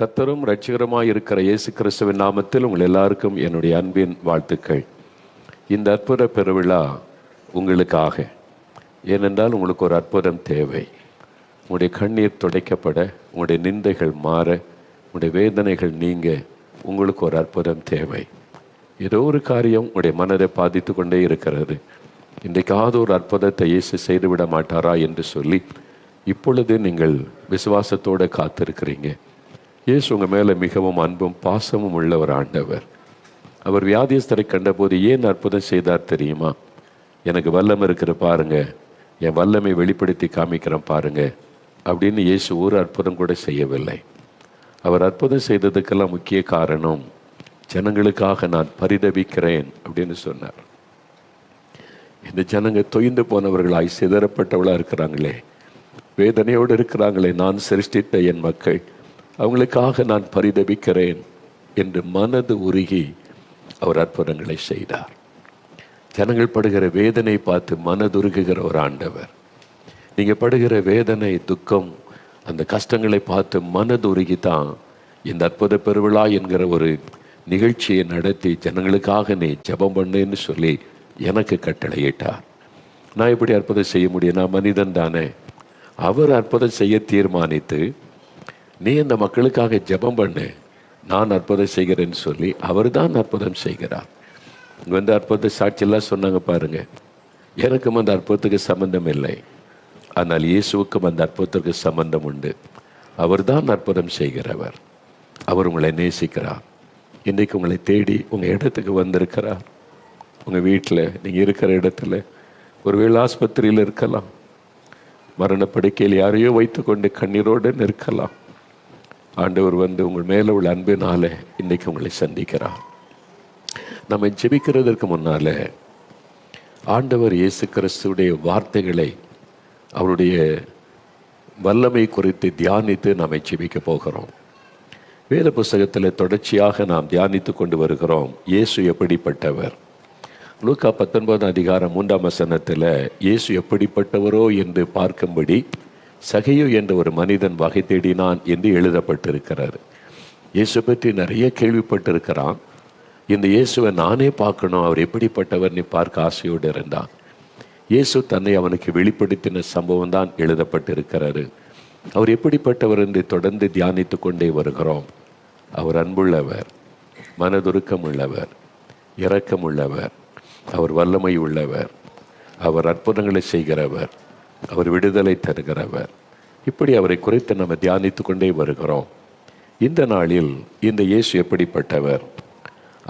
கர்த்தரும் இரட்சகருமாய் இருக்கிற இயேசு கிறிஸ்துவின் நாமத்தில் உங்கள் எல்லாருக்கும் என்னுடைய அன்பின் வாழ்த்துக்கள். இந்த அற்புத பெருவிழா உங்களுக்காக. ஏனென்றால் உங்களுக்கு ஒரு அற்புதம் தேவை. உங்களுடைய கண்ணீர் துடைக்கப்பட, உங்களுடைய நிந்தைகள் மாற, உங்களுடைய வேதனைகள் நீங்க, உங்களுக்கு ஒரு அற்புதம் தேவை. ஏதோ ஒரு காரியம் உங்களுடைய மனதை பாதித்து கொண்டே இருக்கிறது. இன்றைக்காவது ஒரு அற்புதத்தை இயேசு செய்துவிட மாட்டாரா என்று சொல்லி இப்பொழுது நீங்கள் விசுவாசத்தோடு காத்திருக்கிறீங்க. இயேசு உங்கள் மேலே மிகவும் அன்பும் பாசமும் உள்ள ஒரு ஆண்டவர். அவர் வியாதியஸ்தரை கண்டபோது ஏன் அற்புதம் செய்தார் தெரியுமா? எனக்கு வல்லம் இருக்கிற பாருங்க, என் வல்லமை வெளிப்படுத்தி காமிக்கிறேன் பாருங்க அப்படின்னு இயேசு ஒரு அற்புதம் கூட செய்யவில்லை. அவர் அற்புதம் செய்ததுக்கெல்லாம் முக்கிய காரணம், ஜனங்களுக்காக நான் பரிதவிக்கிறேன் அப்படின்னு சொன்னார். இந்த ஜனங்க தொய்ந்து போனவர்களாய் சிதறப்பட்டவளாக இருக்கிறாங்களே, வேதனையோடு இருக்கிறாங்களே, நான் சிருஷ்டித்த என் மக்கள், அவங்களுக்காக நான் பரிதபிக்கிறேன் என்று மனது உருகி அவர் அற்புதங்களை செய்தார். ஜனங்கள் படுகிற வேதனை பார்த்து மனதுருகுகிற ஒரு ஆண்டவர். நீங்கள் படுகிற வேதனை, துக்கம், அந்த கஷ்டங்களை பார்த்து மனதுருகி தான் இந்த அற்புத பெருவிழா என்கிற ஒரு நிகழ்ச்சியை நடத்தி ஜனங்களுக்காக நீ ஜெபம் பண்ணுன்னு சொல்லி எனக்கு கட்டளையிட்டார். நான் எப்படி அற்புதம் செய்ய முடியும்? நான் மனிதன் தானே. அவர் அற்புதம் செய்ய தீர்மானித்து, நீ இந்த மக்களுக்காக ஜெபம் பண்ணு, நான் அற்புதம் செய்கிறேன்னு சொல்லி அவர் தான் அற்புதம் செய்கிறார். இங்கே அற்புத சாட்சியெல்லாம் சொன்னாங்க பாருங்க. எனக்கும் அந்த அற்புதத்துக்கு சம்பந்தம் இல்லை, ஆனால் இயேசுவுக்கும் அந்த அற்புதத்துக்கு சம்பந்தம் உண்டு. அவர் தான் அற்புதம் செய்கிறவர். அவர் உங்களை நேசிக்கிறார். இன்றைக்கு உங்களை தேடி உங்கள் இடத்துக்கு வந்திருக்கிறார். உங்கள் வீட்டில், நீங்கள் இருக்கிற இடத்துல, ஒருவேளை ஆஸ்பத்திரியில் இருக்கலாம், மரணப்படுக்கையில் யாரையோ வைத்து கொண்டு கண்ணீரோடு நிற்கலாம். ஆண்டவர் உங்கள் மேலே உள்ள அன்பினால இன்னைக்கு உங்களை சந்திக்கிறார். நம்ம ஜெபிக்கிறதற்கு முன்னால ஆண்டவர் இயேசு கிறிஸ்துடைய வார்த்தைகளை, அவருடைய வல்லமை குறித்து தியானித்து நாம் ஜெபிக்க போகிறோம். வேத புஸ்தகத்தில் தொடர்ச்சியாக நாம் தியானித்து கொண்டு வருகிறோம். இயேசு எப்படிப்பட்டவர்? லூக்கா 19 அதிகாரம் 3ஆம் வசனத்தில் இயேசு எப்படிப்பட்டவரோ என்று பார்க்கும்படி சகையு என்ற ஒரு மனிதன் வகை தேடினான் என்று எழுதப்பட்டிருக்கிறார். இயேசு பற்றி நிறைய கேள்விப்பட்டிருக்கிறான். இந்த இயேசுவை நானே பார்க்கணும், அவர் எப்படிப்பட்டவர் நீ பார்க்க ஆசையோடு இருந்தான். இயேசு தன்னை அவனுக்கு வெளிப்படுத்தின சம்பவம் தான் எழுதப்பட்டிருக்கிறாரு. அவர் எப்படிப்பட்டவர் என்று தொடர்ந்து தியானித்து கொண்டே வருகிறோம். அவர் அன்புள்ளவர், மனதுருக்கம் உள்ளவர், இரக்கம் உள்ளவர், அவர் வல்லமை உள்ளவர், அவர் அற்புதங்களை செய்கிறவர், அவர் விடுதலை தருகிறவர். இப்படி அவரை குறித்து நம்ம தியானித்து கொண்டே வருகிறோம். இந்த நாளில் இந்த இயேசு எப்படிப்பட்டவர்?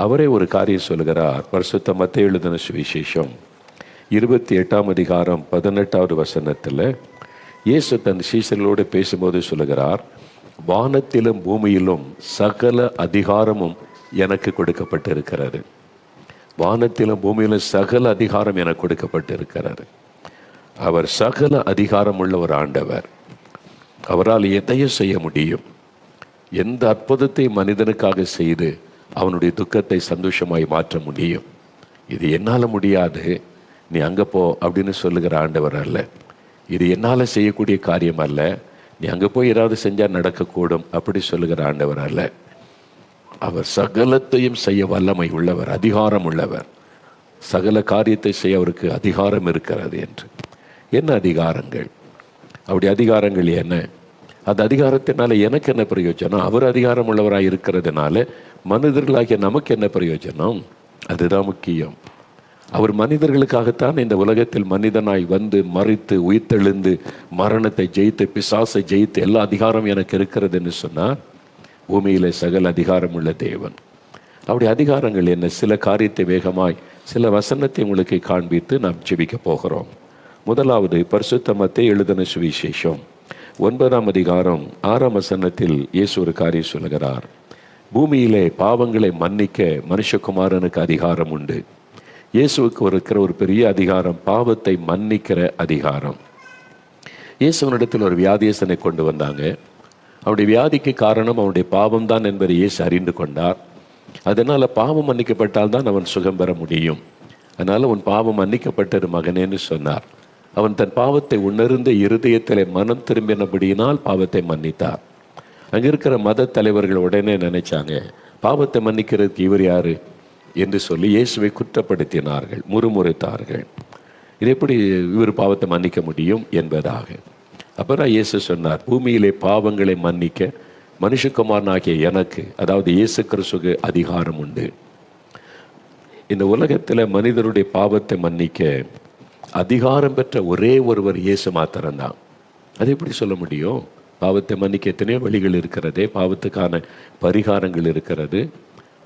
அவரே ஒரு காரியம் சொல்கிறார். பரிசுத்த மத்தேயு எழுதின சுவிசேஷம் 28ஆம் அதிகாரம் 18வது வசனத்தில் இயேசு தன் சீஷர்களோடு பேசும்போது சொல்லுகிறார், வானத்திலும் பூமியிலும் சகல அதிகாரமும் எனக்கு கொடுக்கப்பட்டிருக்கிறது. வானத்திலும் பூமியிலும் சகல அதிகாரம் எனக்கு கொடுக்கப்பட்டிருக்கிறது. அவர் சகல அதிகாரம் உள்ள ஒரு ஆண்டவர். அவரால் எதையும் செய்ய முடியும். எந்த அற்புதத்தை மனிதனுக்காக செய்து அவனுடைய துக்கத்தை சந்தோஷமாய் மாற்ற முடியும். இது என்னால் முடியாது, நீ அங்கே போ அப்படின்னு சொல்லுகிற ஆண்டவர் அல்ல. இது என்னால் செய்யக்கூடிய காரியம் அல்ல, நீ அங்கே போய் ஏதாவது செஞ்சால் நடக்கக்கூடும் அப்படி சொல்லுகிற ஆண்டவர் அல்ல. அவர் சகலத்தையும் செய்ய வல்லமை உள்ளவர், அதிகாரம் உள்ளவர். சகல காரியத்தை செய்ய அவருக்கு அதிகாரம் இருக்கிறது என்று. என்ன அதிகாரங்கள்? அப்படி அதிகாரங்கள் என்ன? அந்த அதிகாரத்தினால எனக்கு என்ன பிரயோஜனம்? அவர் அதிகாரம் உள்ளவராக இருக்கிறதுனால மனிதர்களாகிய நமக்கு என்ன பிரயோஜனம்? அதுதான் முக்கியம். அவர் மனிதர்களுக்காகத்தான் இந்த உலகத்தில் மனிதனாய் வந்து மறித்து உயிர்த்தெழுந்து மரணத்தை ஜெயித்து பிசாசை ஜெயித்து எல்லா அதிகாரம் எனக்கு இருக்கிறதுன்னு சொன்னார். பூமியிலே சகல அதிகாரம் உள்ள தேவன். அப்படி அதிகாரங்கள் என்ன? சில காரியத்தை வேகமாய் சில வசனத்தை உங்களுக்கு காண்பித்து நாம் ஜெபிக்க போகிறோம். முதலாவது பரிசுத்த மத்தேயு எழுதின சுவிசேஷம் 9ஆம் அதிகாரம் 6ஆம் வசனத்தில் இயேசு ஒரு காரியம் சொல்லுகிறார். பூமியிலே பாவங்களை மன்னிக்க மனுஷகுமாரனுக்கு அதிகாரம் உண்டு. இயேசுவுக்கு இருக்கிற ஒரு பெரிய அதிகாரம், பாவத்தை மன்னிக்கிற அதிகாரம். இயேசுவனிடத்தில் ஒரு வியாதியஸ்தனை கொண்டு வந்தாங்க. அவனுடைய வியாதிக்கு காரணம் அவனுடைய பாவம் தான் என்பதை இயேசு அறிந்து கொண்டார். அதனால் பாவம் மன்னிக்கப்பட்டால் தான் அவன் சுகம் பெற முடியும். அதனால் உன் பாவம் மன்னிக்கப்பட்டது மகனேன்னு சொன்னார். அவன் தன் பாவத்தை உணர்ந்த இருதயத்திலே மனம் திரும்பினபடியினால் பாவத்தை மன்னித்தார். அங்கே இருக்கிற மத தலைவர்கள் உடனே நினைச்சாங்க, பாவத்தை மன்னிக்கிறதுக்கு இவர் யாரு என்று சொல்லி இயேசுவை குற்றப்படுத்தினார்கள், முறுமுறுத்தார்கள். இது எப்படி இவர் பாவத்தை மன்னிக்க முடியும் என்பதாக. அப்புறம் இயேசு சொன்னார், பூமியிலே பாவங்களை மன்னிக்க மனுஷகுமாரனாகிய எனக்கு, அதாவது இயேசு கிறிஸ்துவுக்கு அதிகாரம் உண்டு. இந்த உலகத்தில் மனிதருடைய பாவத்தை மன்னிக்க அதிகாரம் பெற்ற ஒரே ஒருவர் இயேசு மாத்திரம்தான். அது எப்படி சொல்ல முடியும்? பாவத்தை மன்னிக்க எத்தனையோ வழிகள் இருக்கிறதே, பாவத்துக்கான பரிகாரங்கள் இருக்கிறது,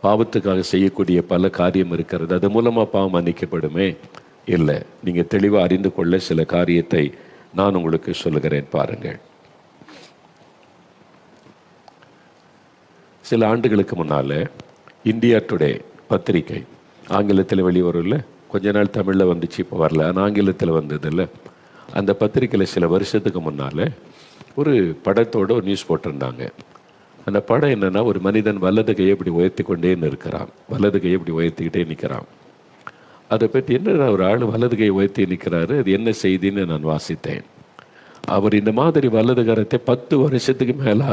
பாவத்துக்காக செய்யக்கூடிய பல காரியம் இருக்கிறது, அது மூலமாக பாவம் மன்னிக்கப்படுமே? இல்லை. நீங்கள் தெளிவாக அறிந்து கொள்ள சில காரியத்தை நான் உங்களுக்கு சொல்லுகிறேன் பாருங்கள். சில ஆண்டுகளுக்கு முன்னால் இந்தியா டுடே பத்திரிகை ஆங்கிலத்தில் வெளிவரும்ல, கொஞ்ச நாள் தமிழில் வந்துச்சு, இப்போ வரல, ஆனால் ஆங்கிலத்தில் வந்ததில்ல. அந்த பத்திரிக்கையில் சில வருஷத்துக்கு முன்னால் ஒரு படத்தோடு ஒரு நியூஸ் போட்டிருந்தாங்க. அந்த படம் என்னென்னா, ஒரு மனிதன் வலது கையை இப்படி உயர்த்தி கொண்டே இருக்கிறான், வலது கையை இப்படி உயர்த்திக்கிட்டே நிற்கிறான். அதை பற்றி என்ன, ஒரு ஆள் வலது கையை உயர்த்தி நிற்கிறாரு, அது என்ன செய்தின்னு நான் வாசித்தேன். அவர் இந்த மாதிரி வலது கரத்தை 10 வருஷத்துக்கு மேலே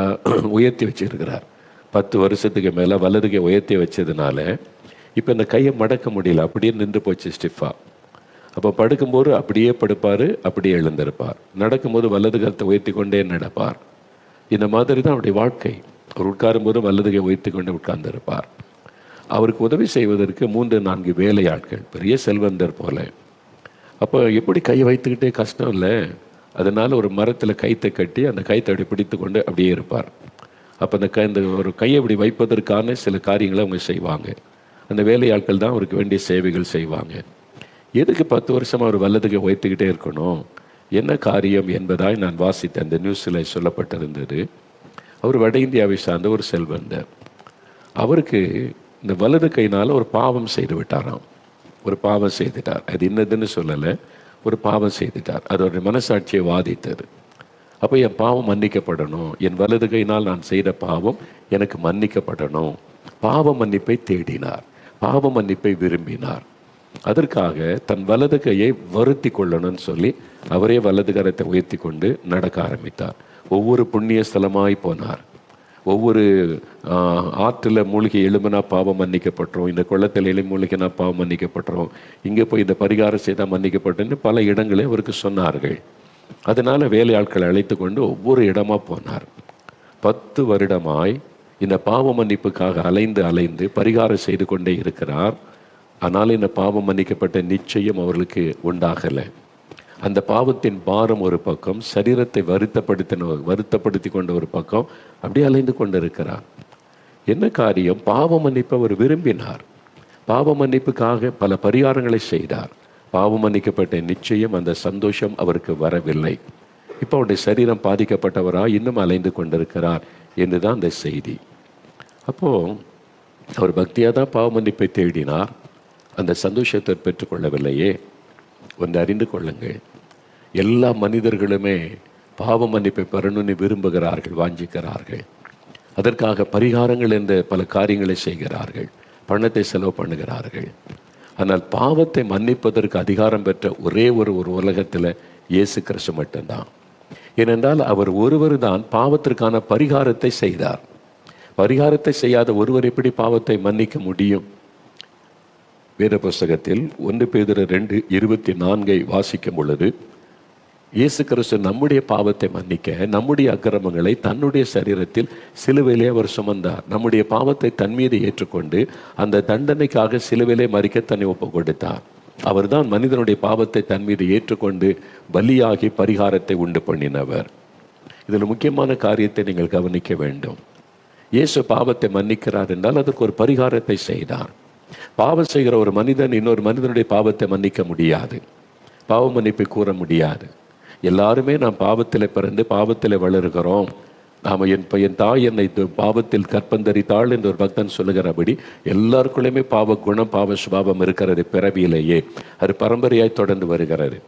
உயர்த்தி வச்சிருக்கிறார். 10 வருஷத்துக்கு மேலே வலது கை உயர்த்தி வச்சதுனால இப்போ இந்த கையை மடக்க முடியல, அப்படியே நின்று போச்சு ஸ்டிஃபாக. அப்போ படுக்கும்போது அப்படியே படுப்பார், அப்படியே எழுந்திருப்பார். நடக்கும்போது வலது கரத்தை உயர்த்தி கொண்டே நடப்பார். இந்த மாதிரி தான் அவருடைய வாழ்க்கை. அவர் உட்காரும்போது வலது கை உயர்த்தி கொண்டே உட்கார்ந்திருப்பார். அவருக்கு உதவி செய்வதற்கு 3-4 வேலையாட்கள், பெரிய செல்வந்தர் போல. அப்போ எப்படி கையை வைத்துக்கிட்டே கஷ்டம் இல்லை, அதனால் ஒரு மரத்தில் கைத்தை கட்டி அந்த கைத்தை அப்படி பிடித்து கொண்டு அப்படியே இருப்பார். அப்போ இந்த ஒரு கையை அப்படி வைப்பதற்கான சில காரியங்களை அவங்க செய்வாங்க. அந்த வேலையாட்கள் தான் அவருக்கு வேண்டிய சேவைகள் செய்வாங்க. எதுக்கு 10 வருஷமாக அவர் வலதுக்கு வைத்துக்கிட்டே இருக்கணும், என்ன காரியம் என்பதாய் நான் வாசித்தேன். அந்த நியூஸில் சொல்லப்பட்டிருந்தது. அவர் வட இந்தியாவை சார்ந்த ஒரு செல்வந்தர். அவருக்கு இந்த வலது கையினால் ஒரு பாவம் செய்து விட்டாராம். ஒரு பாவம் செய்துட்டார். அது என்னதுன்னு சொல்லலை, ஒரு பாவம் செய்துட்டார். அது அவருடைய மனசாட்சியை வாதித்தது. அப்போ என் பாவம் மன்னிக்கப்படணும், என் வலது கையினால் நான் செய்த பாவம் எனக்கு மன்னிக்கப்படணும். பாவ மன்னிப்பை தேடினார், பாவ மன்னிப்பை விரும்பினார். அதற்காக தன் வலது கையை வருத்தி கொள்ளணும்னு சொல்லி அவரே வலது கரத்தை உயர்த்தி கொண்டு நடக்க ஆரம்பித்தார். ஒவ்வொரு புண்ணிய ஸ்தலமாய் போனார். ஒவ்வொரு ஆற்றில் மூழ்கி எழும்பினா பாவம் மன்னிக்கப்பட்டுரும், இந்த குளத்தில் மூழ்கினா பாவம் மன்னிக்கப்பட்டுரும், இங்கே போய் இந்த பரிகாரம் செய்தால் மன்னிக்கப்பட்டோன்னு பல இடங்களே அவருக்கு சொன்னார்கள். அதனால் வேலையாட்களை அழைத்து கொண்டு ஒவ்வொரு இடமா போனார். 10 வருடமாய் இந்த பாவ மன்னிப்புக்காக அலைந்து அலைந்து பரிகாரம் செய்து கொண்டே இருக்கிறார். ஆனால் இந்த பாவம் மன்னிக்கப்பட்ட நிச்சயம் அவர்களுக்கு உண்டாகலை. அந்த பாவத்தின் பாரம் ஒரு பக்கம், சரீரத்தை வருத்தப்படுத்தி கொண்ட ஒரு பக்கம், அப்படியே அலைந்து கொண்டு இருக்கிறார். என்ன காரியம்? பாவ மன்னிப்பை அவர் விரும்பினார். பாவ மன்னிப்புக்காக பல பரிகாரங்களை செய்தார். பாவம் மன்னிக்கப்பட்ட நிச்சயம் அந்த சந்தோஷம் அவருக்கு வரவில்லை. இப்போ அவருடைய சரீரம் பாதிக்கப்பட்டவராக இன்னும் அலைந்து கொண்டிருக்கிறார் என்றுதான் அந்த செய்தி. அப்போது அவர் பக்தியாக தான் பாவ மன்னிப்பை தேடினார், அந்த சந்தோஷத்தை பெற்றுக்கொள்ளவில்லையே. ஒன்று அறிந்து கொள்ளுங்கள், எல்லா மனிதர்களுமே பாவ மன்னிப்பை பெறணும்னு விரும்புகிறார்கள், வாஞ்சிக்கிறார்கள். அதற்காக பரிகாரங்கள் என்ற பல காரியங்களை செய்கிறார்கள், பணத்தை செலவு பண்ணுகிறார்கள். ஆனால் பாவத்தை மன்னிப்பதற்கு அதிகாரம் பெற்ற ஒரே ஒரு உலகத்தில் இயேசு கிறிஸ்து மட்டும்தான். ஏனென்றால் அவர் ஒருவர் தான் பாவத்திற்கான பரிகாரத்தை செய்தார். பரிகாரத்தை செய்யாத ஒருவர் எப்படி பாவத்தை மன்னிக்க முடியும்? வேத புஸ்தகத்தில் 1 பேதுரு 2:24 வாசிக்கும் பொழுது, இயேசு கிறிஸ்து நம்முடைய பாவத்தை மன்னிக்க நம்முடைய அக்கிரமங்களை தன்னுடைய சரீரத்தில் சிலுவையிலே அவர் சுமந்தார். நம்முடைய பாவத்தை தன் மீது ஏற்றுக்கொண்டு அந்த தண்டனைக்காக சிலுவையிலே மரிக்க தன்னை ஒப்பு கொடுத்தார். அவர் தான் மனிதனுடைய பாவத்தை தன் மீது ஏற்றுக்கொண்டு பலியாகி பரிகாரத்தை உண்டு பண்ணினவர். இதில் முக்கியமான காரியத்தை நீங்கள் கவனிக்க வேண்டும். இயேசு பாவத்தை மன்னிக்கிறார் என்றால் அதுக்கு ஒரு பரிகாரத்தை செய்தார். பாவம் செய்கிற ஒரு மனிதன் இன்னொரு மனிதனுடைய பாவத்தை மன்னிக்க முடியாது, பாவ மன்னிப்பை கூற முடியாது. எல்லாருமே நாம் பாவத்தில் பிறந்து பாவத்தில் வளருகிறோம். நாம் என் தாய் என்னை பாவத்தில் கற்பந்தரித்தாள் என்று ஒரு பக்தன் சொல்லுகிறபடி எல்லாருக்குள்ளேயுமே பாவ குணம், பாவ சுபாவம் இருக்கிறது பிறவியிலேயே. அது பரம்பரையாய் தொடர்ந்து வருகிறது.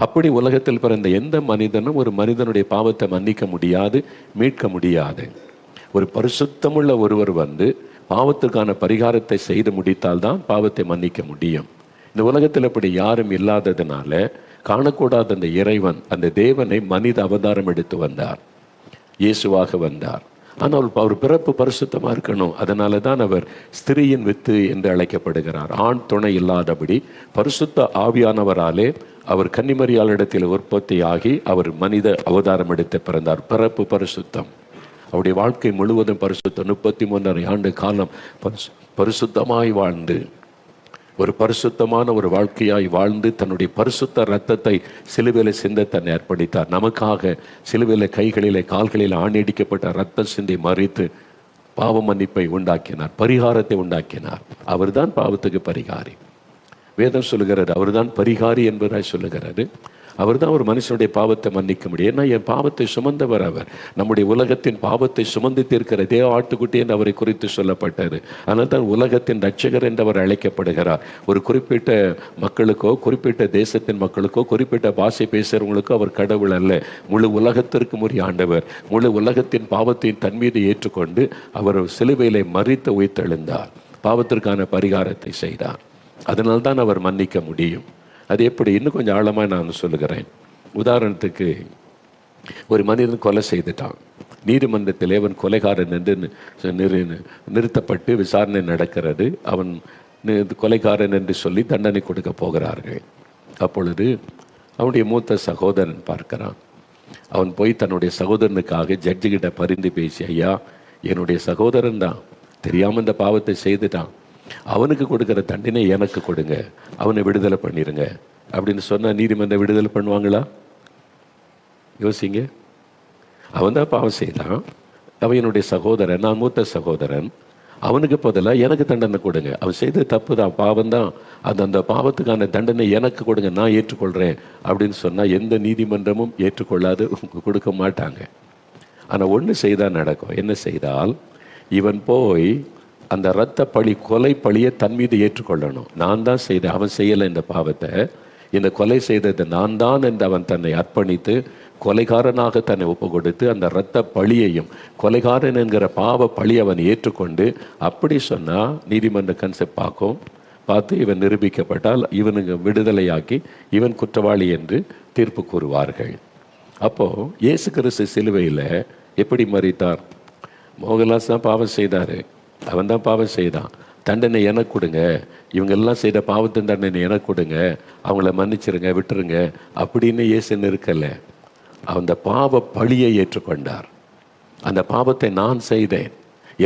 அப்படி உலகத்தில் பிறந்த எந்த மனிதனும் ஒரு மனிதனுடைய பாவத்தை மன்னிக்க முடியாது, மீட்க முடியாது. ஒரு பரிசுத்தமுள்ள ஒருவர் வந்து பாவத்துக்கான பரிகாரத்தை செய்து முடித்தால்தான் பாவத்தை மன்னிக்க முடியும். இந்த உலகத்தில் அப்படி யாரும் இல்லாததுனால காணக்கூடாத அந்த இறைவன், அந்த தேவனை மனித அவதாரம் எடுத்து வந்தார், இயேசுவாக வந்தார். ஆனால் அவர் பிறப்பு பரிசுத்தமாக இருக்கணும். அதனால தான் அவர் ஸ்திரீயின் வித்து என்று அழைக்கப்படுகிறார். ஆண் துணை இல்லாதபடி பரிசுத்த ஆவியானவராலே அவர் கன்னிமரியாளிடத்தில் உற்பத்தியாகி அவர் மனித அவதாரம் எடுத்து பிறந்தார். பிறப்பு பரிசுத்தம். அவருடைய வாழ்க்கை முழுவதும் பரிசுத்தம். 33 ஆண்டு காலம் பரிசுத்தமாய் வாழ்ந்து, ஒரு பரிசுத்தமான ஒரு வாழ்க்கையாய் வாழ்ந்து தன்னுடைய பரிசுத்த ரத்தத்தை சிலுவையில் சிந்த தன்னை அர்ப்பணித்தார். நமக்காக சிலுவையில் கைகளிலே கால்களில் ஆணியடிக்கப்பட்ட ரத்தம் சிந்தி மறித்து பாவ மன்னிப்பை உண்டாக்கினார், பரிகாரத்தை உண்டாக்கினார். அவர்தான் பாவத்துக்கு பரிகாரி. வேதம் சொல்லுகிறது அவர்தான் பரிகாரி என்பதாய் சொல்லுகிறது. அவர் தான் ஒரு மனுஷனுடைய பாவத்தை மன்னிக்க முடியும். ஏன்னா என் பாவத்தை சுமந்தவர் அவர். நம்முடைய உலகத்தின் பாவத்தை சுமந்து தீர்க்கிற இதே ஆட்டுக்குட்டி என்று அவரை குறித்து சொல்லப்பட்டது. அதனால் தான் உலகத்தின் ரட்சகர் என்று அவர் அழைக்கப்படுகிறார். ஒரு குறிப்பிட்ட மக்களுக்கோ, குறிப்பிட்ட தேசத்தின் மக்களுக்கோ, குறிப்பிட்ட பாஷை பேசுகிறவங்களுக்கோ அவர் கடவுள் அல்ல. முழு உலகத்திற்கு உரிய ஆண்டவர். முழு உலகத்தின் பாவத்தின் தன் மீது ஏற்றுக்கொண்டு அவர் சிலுவையிலே மரித்து உயிர்த்தெழுந்தார். பாவத்திற்கான பரிகாரத்தை செய்தார். அதனால்தான் அவர் மன்னிக்க முடியும். அது எப்படி? இன்னும் கொஞ்சம் ஆழமாக நான் சொல்லுகிறேன். உதாரணத்துக்கு, ஒரு மனிதன் கொலை செய்துட்டான். நீதிமன்றத்தில் அவன் கொலைகாரன் என்று நிறுத்தப்பட்டு விசாரணை நடக்கிறது. அவன் கொலைகாரன் என்று சொல்லி தண்டனை கொடுக்க போகிறார்கள். அப்பொழுது அவனுடைய மூத்த சகோதரன் பார்க்கிறான். அவன் போய் தன்னுடைய சகோதரனுக்காக ஜட்ஜுக்கிட்ட பரிந்து பேசி, ஐயா, என்னுடைய சகோதரன் தான் தெரியாமல் இந்த பாவத்தை செய்துட்டான், அவனுக்கு கொடுக்குற தண்டனை எனக்கு கொடுங்க, அவனை விடுதலை பண்ணிடுங்க அப்படின்னு சொன்னால் நீதிமன்றம் விடுதலை பண்ணுவாங்களா? யோசிங்க. அவன் தான் பாவம் செய்தான், அவன் என்னுடைய சகோதரன், நான் மூத்த சகோதரன், அவனுக்கு பதிலாக எனக்கு தண்டனை கொடுங்க. அவன் செய்த தப்பு தான், பாவம் தான், அந்த பாவத்துக்கான தண்டனை எனக்கு கொடுங்க, நான் ஏற்றுக்கொள்கிறேன் அப்படின்னு சொன்னால் எந்த நீதிமன்றமும் ஏற்றுக்கொள்ளாது, கொடுக்க மாட்டாங்க. ஆனால் ஒன்று செய்தால் நடக்கும். என்ன செய்தால், இவன் போய் அந்த இரத்த பழி, கொலை பழியை தன் மீது ஏற்றுக்கொள்ளணும். நான் தான் செய்தேன், அவன் செய்யலை இந்த பாவத்தை, இந்த கொலை செய்தது நான் தான் என்று அவன் தன்னை அர்ப்பணித்து கொலைகாரனாக தன்னை ஒப்பு கொடுத்து அந்த இரத்த பழியையும் கொலைகாரன் என்கிற பாவ பழி அவன் ஏற்றுக்கொண்டு, அப்படி சொன்னால் நீதிமன்ற கன்செப்ட் பார்த்து இவன் நிரூபிக்கப்பட்டால் இவனுக்கு விடுதலையாக்கி இவன் குற்றவாளி என்று தீர்ப்பு கூறுவார்கள். அப்போது இயேசு கிறிஸ்து சிலுவையில் எப்படி மரித்தார்? மோகன்லாஸ் தான் பாவம் செய்தார், அவன் தான் பாவம் செய்தான், தண்டனை எனக்கு கொடுங்க, இவங்க எல்லாம் செய்த பாவத்தின் தண்டனை எனக்கு கொடுங்க, அவங்கள மன்னிச்சிருங்க, விட்டுருங்க அப்படின்னு இயேசுன்னு இருக்கல. அந்த பாவ பழியை ஏற்றுக்கொண்டார். அந்த பாவத்தை நான் செய்தேன்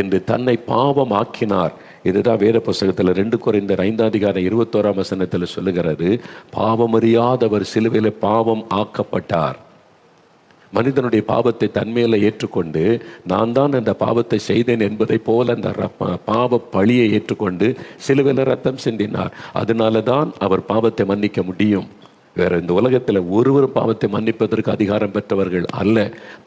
என்று தன்னை பாவம் ஆக்கினார். இதுதான் வேத புஸ்தகத்தில் 2 கொரிந்தியர் 5:21 சொல்லுகிறது. பாவமறியாதவர் சிலுவையில் பாவம் ஆக்கப்பட்டார். மனிதனுடைய பாவத்தை தன்மையில ஏற்றுக்கொண்டு நான் தான் அந்த பாவத்தை செய்தேன் என்பதை போல அந்த பாவ பழியை ஏற்றுக்கொண்டு சிலுவையில் ரத்தம் சிந்தினார். அதனால தான் அவர் பாவத்தை மன்னிக்க முடியும். வேற இந்த உலகத்தில் ஒருவரும் பாவத்தை மன்னிப்பதற்கு அதிகாரம் பெற்றவர்கள் அல்ல.